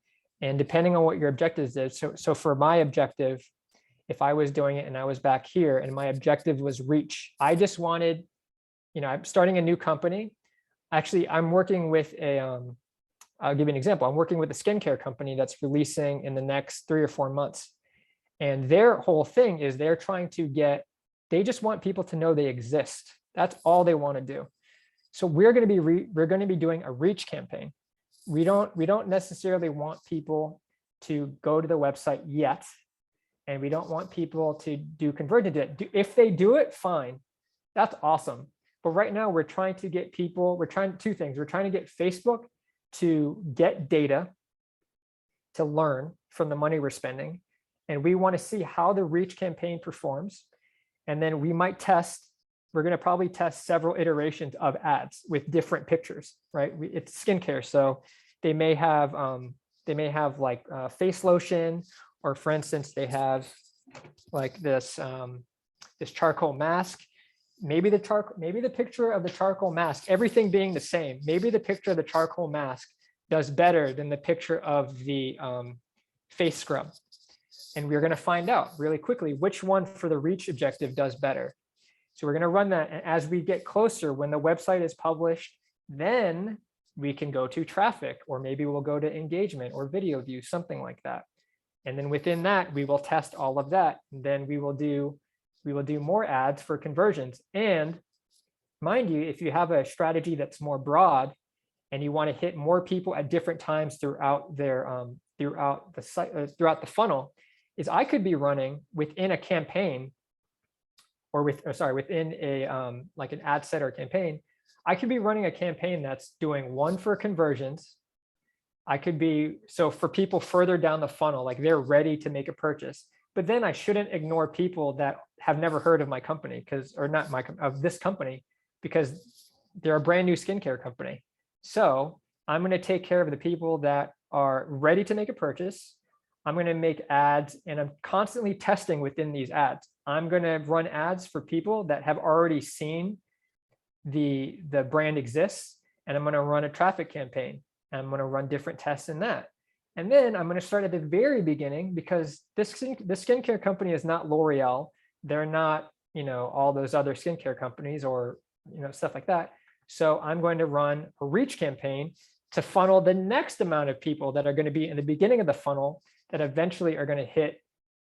[SPEAKER 2] And depending on what your objectives is, so for my objective, if I was doing it and I was back here and my objective was reach, I just wanted, I'm starting a new company. Actually, I'm working with I'll give you an example. I'm working with a skincare company that's releasing in the next 3 or 4 months. And their whole thing is they just want people to know they exist. That's all they want to do. So we're going to be doing a reach campaign. We don't necessarily want people to go to the website yet. And we don't want people to do conversion. If they do it, fine. That's awesome. But right now we're trying to get people, two things. We're trying to get Facebook to get data to learn from the money we're spending. And we want to see how the reach campaign performs. And then we might we're going to probably test several iterations of ads with different pictures, right? It's skincare. So they may have like face lotion, or for instance, they have like this charcoal mask. Maybe the picture of the charcoal mask, everything being the same, maybe the picture of the charcoal mask does better than the picture of the face scrub. And we're going to find out really quickly which one for the reach objective does better. So we're going to run that. And as we get closer, when the website is published, then we can go to traffic, or maybe we'll go to engagement or video views, something like that. And then within that, we will test all of that. And then we will do more ads for conversions. And mind you, if you have a strategy that's more broad and you want to hit more people at different times throughout the funnel, is I could be running within a campaign, or within a like an ad set or campaign, I could be running a campaign that's doing one for conversions. So for people further down the funnel, like they're ready to make a purchase. But then I shouldn't ignore people that have never heard of my company, of this company, because they're a brand new skincare company. So I'm going to take care of the people that are ready to make a purchase. I'm going to make ads, and I'm constantly testing within these ads. I'm going to run ads for people that have already seen the brand exists, and I'm going to run a traffic campaign. And I'm going to run different tests in that. And then I'm going to start at the very beginning, because the skincare company is not L'Oreal. They're not, all those other skincare companies or, stuff like that. So I'm going to run a reach campaign to funnel the next amount of people that are going to be in the beginning of the funnel that eventually are going to hit.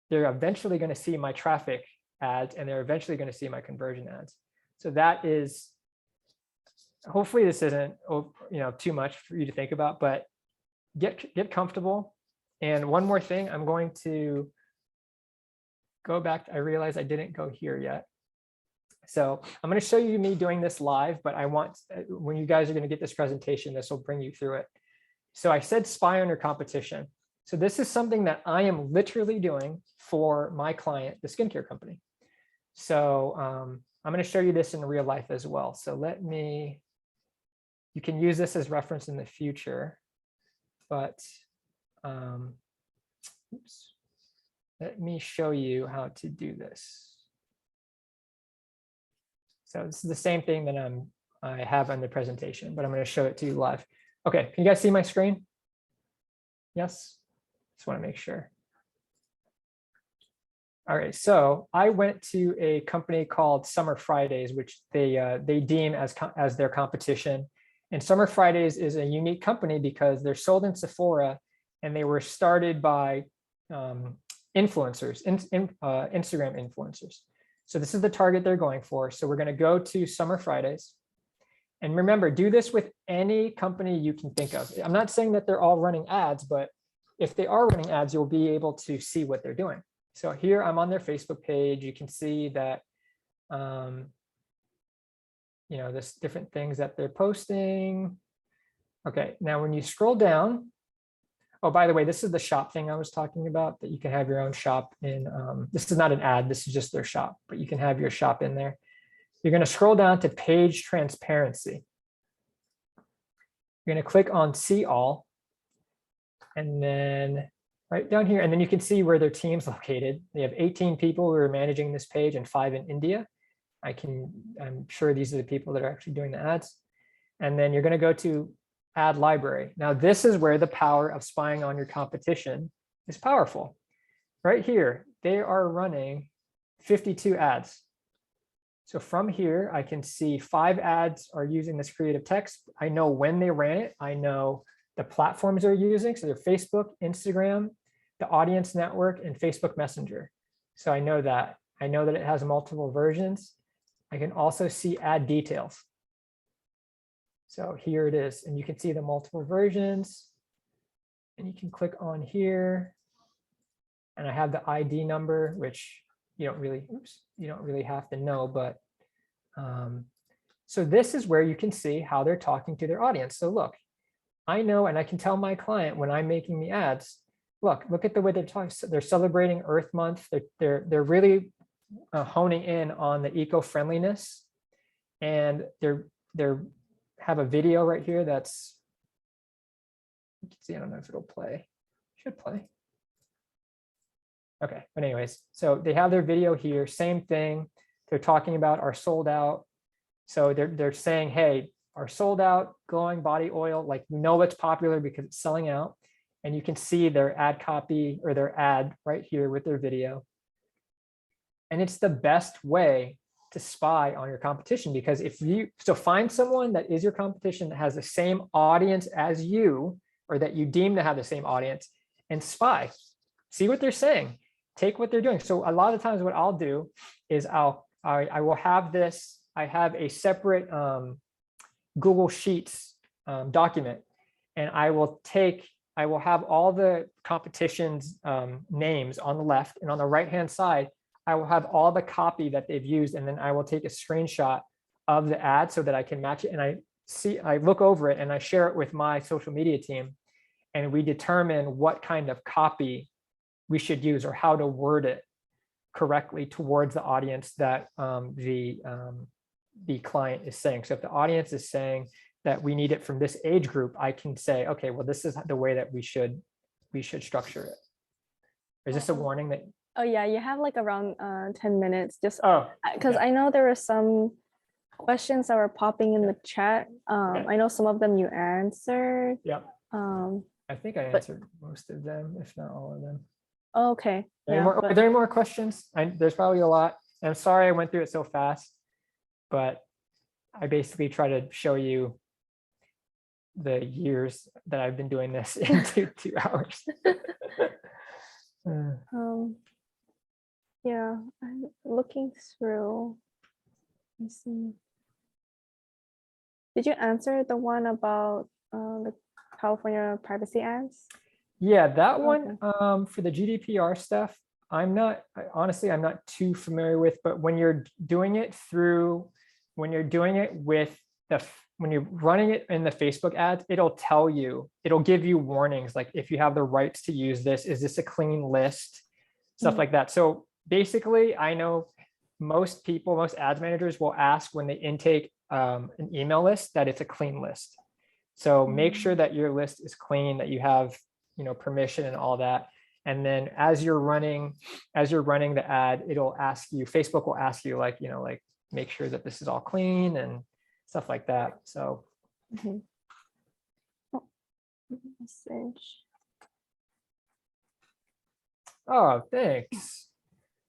[SPEAKER 2] They're eventually going to see my traffic ads, and they're eventually going to see my conversion ads. So that is, hopefully this isn't, too much for you to think about, but get comfortable. And one more thing, I'm going to go back. I realize I didn't go here yet. So I'm going to show you me doing this live, but I want, when you guys are going to get this presentation, this will bring you through it. So I said spy on your competition. So this is something that I am literally doing for my client, the skincare company. So I'm going to show you this in real life as well. So you can use this as reference in the future, but let me show you how to do this. So this is the same thing that I have on the presentation, but I'm going to show it to you live. Okay, can you guys see my screen? Yes, just want to make sure. All right, so I went to a company called Summer Fridays, which they deem as their competition. And Summer Fridays is a unique company because they're sold in Sephora, and they were started by influencers, Instagram influencers. So this is the target they're going for. So we're going to go to Summer Fridays. And remember, do this with any company you can think of. I'm not saying that they're all running ads, but if they are running ads, you'll be able to see what they're doing. So here I'm on their Facebook page. You can see that, there's different things that they're posting. Okay, now when you scroll down, oh, by the way, this is the shop thing I was talking about, that you can have your own shop in. This is not an ad, this is just their shop, but you can have your shop in there. You're going to scroll down to page transparency. You're going to click on see all, and then right down here, and then you can see where their team's located. They have 18 people who are managing this page and 5 in India. I'm sure these are the people that are actually doing the ads. And then you're going to go to ad library. Now, this is where the power of spying on your competition is powerful. Right here, they are running 52 ads. So from here, I can see 5 ads are using this creative text. I know when they ran it. I know the platforms they're using. So they're Facebook, Instagram, the audience network, and Facebook Messenger. So I know that. I know that it has multiple versions. I can also see ad details. So here it is, and you can see the multiple versions, and you can click on here, and I have the ID number, which you don't really have to know, but so this is where you can see how they're talking to their audience. So look, I know, and I can tell my client when I'm making the ads, look at the way they're talking. They're celebrating Earth Month. They're really honing in on the eco-friendliness, and they're have a video right here that's, you can see, I don't know if it'll play, should play. Okay, but anyways, so they have their video here, same thing. They're talking about our sold out. So they're saying, hey, our sold out glowing body oil, like we know it's popular because it's selling out. And you can see their ad copy or their ad right here with their video. And it's the best way to spy on your competition, because if you find someone that is your competition that has the same audience as you, or that you deem to have the same audience, and spy, see what they're saying, take what they're doing. So a lot of times what I'll do is I will have this, I have a separate Google Sheets document, and I will have all the competition's names on the left, and on the right-hand side, I will have all the copy that they've used, and then I will take a screenshot of the ad so that I can match it. And I look over it and I share it with my social media team, and we determine what kind of copy we should use or how to word it correctly towards the audience that the client is saying. So if the audience is saying that we need it from this age group, I can say, okay, well, this is the way that we should structure it. Is this a warning that?
[SPEAKER 1] Oh yeah, you have like around 10 minutes, just because
[SPEAKER 2] yeah.
[SPEAKER 1] I know there were some questions that were popping in the chat.
[SPEAKER 2] Okay.
[SPEAKER 1] I know some of them you answered.
[SPEAKER 2] Yeah. I think I answered most of them, if not all of them.
[SPEAKER 1] Okay.
[SPEAKER 2] Are there any more questions? There's probably a lot. I'm sorry I went through it so fast, but I basically try to show you the years that I've been doing this in 2 hours.
[SPEAKER 1] Yeah, I'm looking through. Let's see. Did you answer the one about the California privacy ads?
[SPEAKER 2] Yeah, that one for the GDPR stuff, honestly, I'm not too familiar with, but when you're doing it when you're running it in the Facebook ads, it'll give you warnings. Like if you have the rights to use this, is this a clean list? Stuff like that. So basically, I know most ads managers will ask when they intake an email list that it's a clean list. So make sure that your list is clean, that you have permission and all that. And then as you're running the ad, Facebook will ask you like make sure that this is all clean and stuff like that. So
[SPEAKER 1] message.
[SPEAKER 2] Oh, thanks.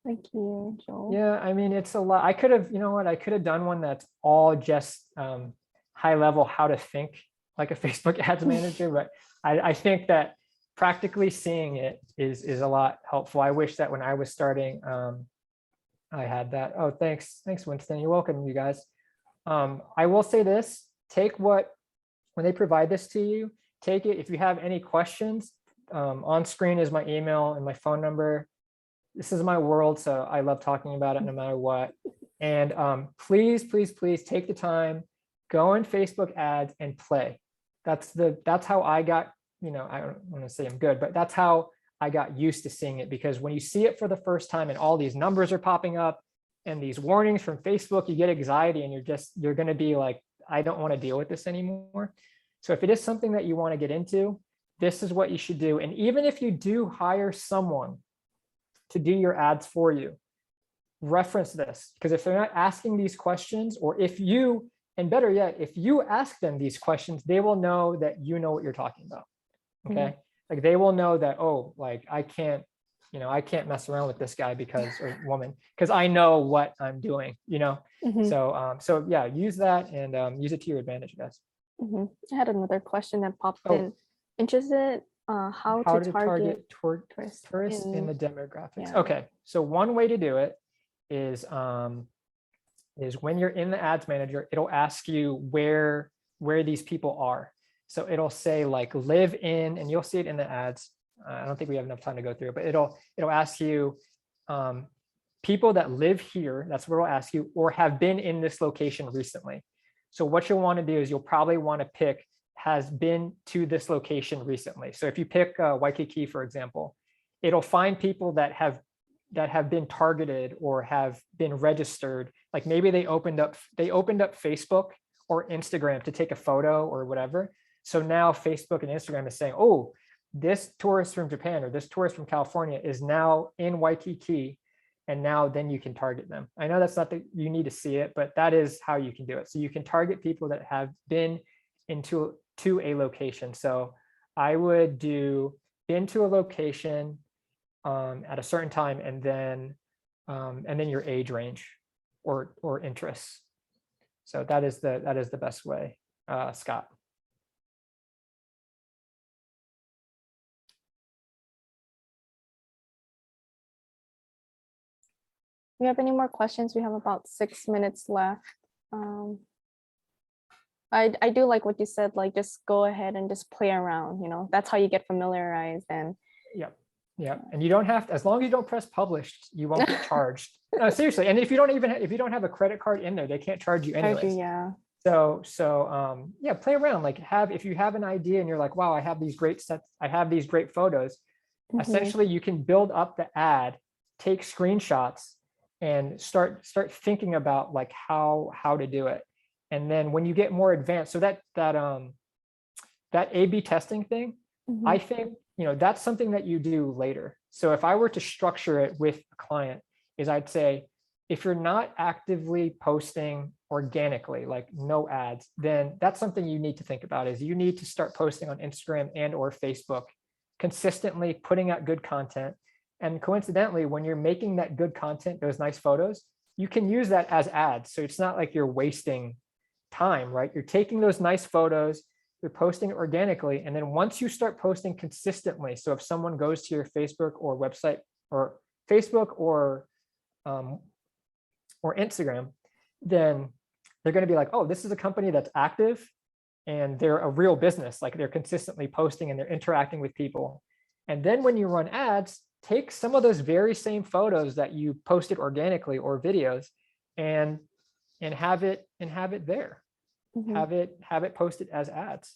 [SPEAKER 1] Thank you, Joel.
[SPEAKER 2] Yeah, I mean, it's a lot. I could have done one that's all just high level, how to think like a Facebook ads manager, but I think that practically seeing it is a lot helpful. I wish that when I was starting, I had that. Oh, thanks, Winston. You're welcome, you guys. I will say this: when they provide this to you, take it. If you have any questions, on screen is my email and my phone number. This is my world, so I love talking about it no matter what. And please take the time, go in Facebook ads and play. that's how I got, I don't want to say I'm good, but that's how I got used to seeing it, because when you see it for the first time and all these numbers are popping up and these warnings from Facebook, you get anxiety and you're going to be like, I don't want to deal with this anymore. So if it is something that you want to get into, this is what you should do. And even if you do hire someone to do your ads for you, reference this, because if they're not asking these questions, or if you, and better yet, if you ask them these questions, they will know that you know what you're talking about. Okay. Like they will know that, oh, like I can't mess around with this guy or woman, because I know what I'm doing, So yeah, use that and use it to your advantage, guys.
[SPEAKER 1] I had another question that popped
[SPEAKER 2] Oh.
[SPEAKER 1] in. Interested how to target
[SPEAKER 2] tourists in the demographics.
[SPEAKER 1] Yeah.
[SPEAKER 2] Okay, so one way to do it is when you're in the ads manager, it'll ask you where these people are. So it'll say like live in, and you'll see it in the ads. I don't think we have enough time to go through it, but it'll ask you people that live here. That's what it'll ask you, or have been in this location recently. So what you'll want to do is you'll probably want to pick has been to this location recently. So if you pick Waikiki, for example, it'll find people that have been targeted or have been registered. Like maybe they opened up Facebook or Instagram to take a photo or whatever. So now Facebook and Instagram is saying, oh, this tourist from Japan or this tourist from California is now in Waikiki, and now then you can target them. I know that's not that you need to see it, but that is how you can do it. So you can target people that have been to a location. So I would do been to a location at a certain time, and then your age range or interests. So that is the best way, Scott.
[SPEAKER 1] Do you have any more questions? We have about 6 minutes left. I do like what you said, like just go ahead and just play around, that's how you get familiarized. And
[SPEAKER 2] yeah, and you don't have to, as long as you don't press published, you won't get charged. No, seriously. And if you don't have a credit card in there, they can't charge you anyways.
[SPEAKER 1] Yeah.
[SPEAKER 2] So yeah, play around. Like if you have an idea and you're like, wow, I have these great photos. Essentially, you can build up the ad, take screenshots, and start thinking about like how to do it. And then when you get more advanced, so that A/B testing thing, I think, that's something that you do later. So if I were to structure it with a client, is I'd say, if you're not actively posting organically, like no ads, then that's something you need to think about, is you need to start posting on Instagram and or Facebook, consistently putting out good content. And coincidentally, when you're making that good content, those nice photos, you can use that as ads. So it's not like you're wasting time, right? You're taking those nice photos, you're posting organically. And then once you start posting consistently, so if someone goes to your Facebook or website, or Facebook or Instagram, then they're going to be like, oh, this is a company that's active and they're a real business. Like they're consistently posting and they're interacting with people. And then when you run ads, take some of those very same photos that you posted organically or videos and have it there. Have it posted as ads.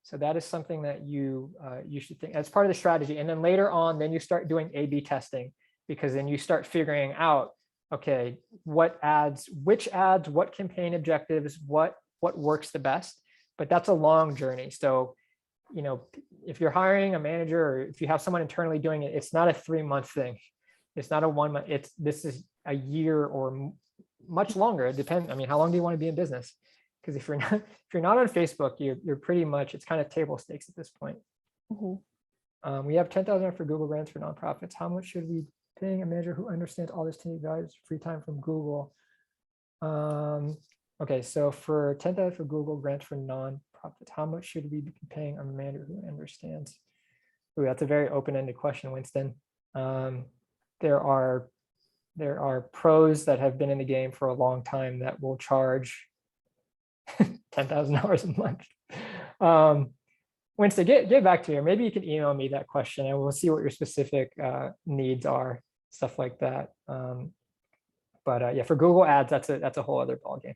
[SPEAKER 2] So that is something that you should think as part of the strategy. And then later on, then you start doing A/B testing, because then you start figuring out, okay, which ads, what campaign objectives, what works the best. But that's a long journey. So, if you're hiring a manager or if you have someone internally doing it, it's not a 3-month thing. It's not a 1 month. This is a year or much longer. It depends. I mean, how long do you want to be in business? Because if you're not on Facebook, you're pretty much, it's kind of table stakes at this point. We have 10,000 for Google grants for nonprofits. How much should we be paying a manager who understands all this technique values, free time from Google? Okay, so for 10,000 for Google grants for nonprofits, how much should we be paying a manager who understands? Ooh, that's a very open-ended question, Winston. There are pros that have been in the game for a long time that will charge $10,000 a month. Winston, get back to me, or maybe you can email me that question and we'll see what your specific needs are, stuff like that. But yeah, for Google ads, that's a whole other ballgame.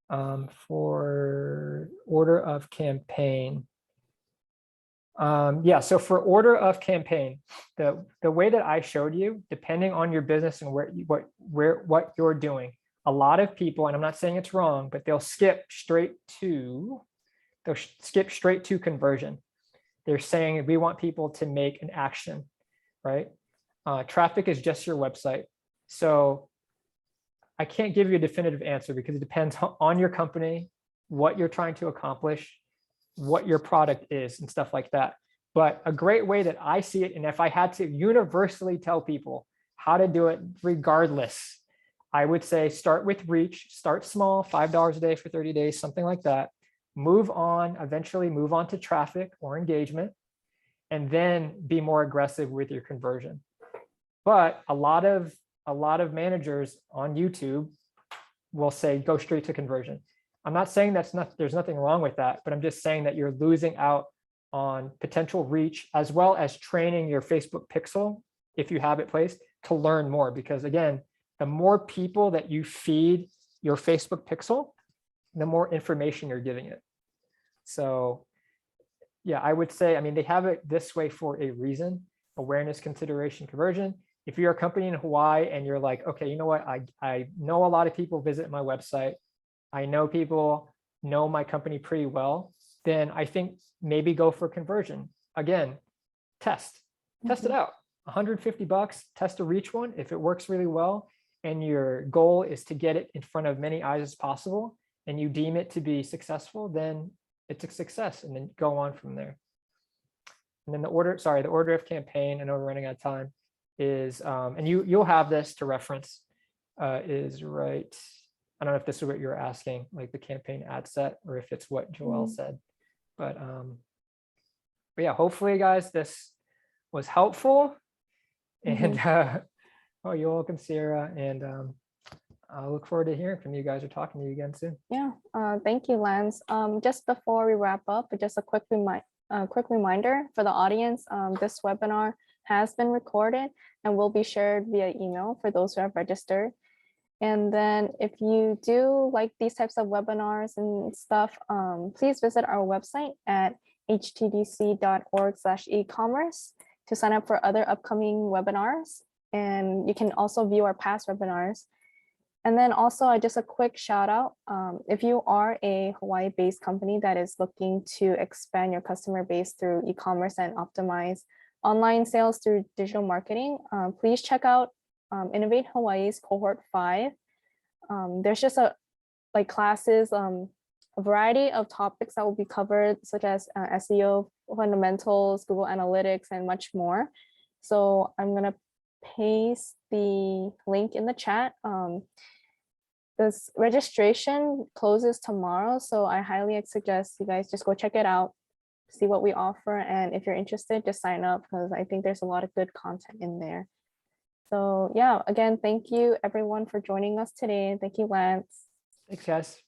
[SPEAKER 2] For order of campaign. Yeah, so for order of campaign, the way that I showed you, depending on your business and what you're doing, a lot of people, and I'm not saying it's wrong, but they'll skip straight to conversion. They're saying we want people to make an action, right? Traffic is just your website. So I can't give you a definitive answer because it depends on your company, what you're trying to accomplish, what your product is and stuff like that. But a great way that I see it, and if I had to universally tell people how to do it regardless, I would say start with reach, start small, $5 a day for 30 days, something like that. Move on, eventually move on to traffic or engagement, and then be more aggressive with your conversion. But a lot of managers on YouTube will say, go straight to conversion. I'm not saying there's nothing wrong with that, but I'm just saying that you're losing out on potential reach as well as training your Facebook pixel, if you have it placed, to learn more. Because again, the more people that you feed your Facebook pixel, the more information you're giving it. So yeah, I would say, I mean, they have it this way for a reason: awareness, consideration, conversion. If you're a company in Hawaii and you're like, okay, you know what, I know a lot of people visit my website, I know people know my company pretty well, then I think maybe go for conversion. Again, test it out. $150, test a reach one. If it works really well and your goal is to get it in front of many eyes as possible and you deem it to be successful, then it's a success, and then go on from there. And then the order of campaign, I know we're running out of time, is, and you'll have this to reference, is right. I don't know if this is what you're asking, like the campaign ad set, or if it's what Joelle said, but yeah, hopefully guys, this was helpful. And oh, you're welcome, Sierra. And I look forward to hearing from you guys or talking to you again soon.
[SPEAKER 1] Yeah, thank you, Lance. Just before we wrap up, just a quick reminder for the audience, this webinar has been recorded and will be shared via email for those who have registered. And then if you do like these types of webinars and stuff, please visit our website at htdc.org/ecommerce to sign up for other upcoming webinars. And you can also view our past webinars. And then also just a quick shout out, if you are a Hawaii-based company that is looking to expand your customer base through e-commerce and optimize online sales through digital marketing, please check out Innovate Hawaii's cohort 5. There's just classes, a variety of topics that will be covered, such as SEO fundamentals, Google Analytics, and much more. So I'm gonna paste the link in the chat. This registration closes tomorrow, so I highly suggest you guys just go check it out, see what we offer, and if you're interested, just sign up, because I think there's a lot of good content in there. So yeah, again, thank you everyone for joining us today. Thank you, Lance.
[SPEAKER 2] Thanks, guys.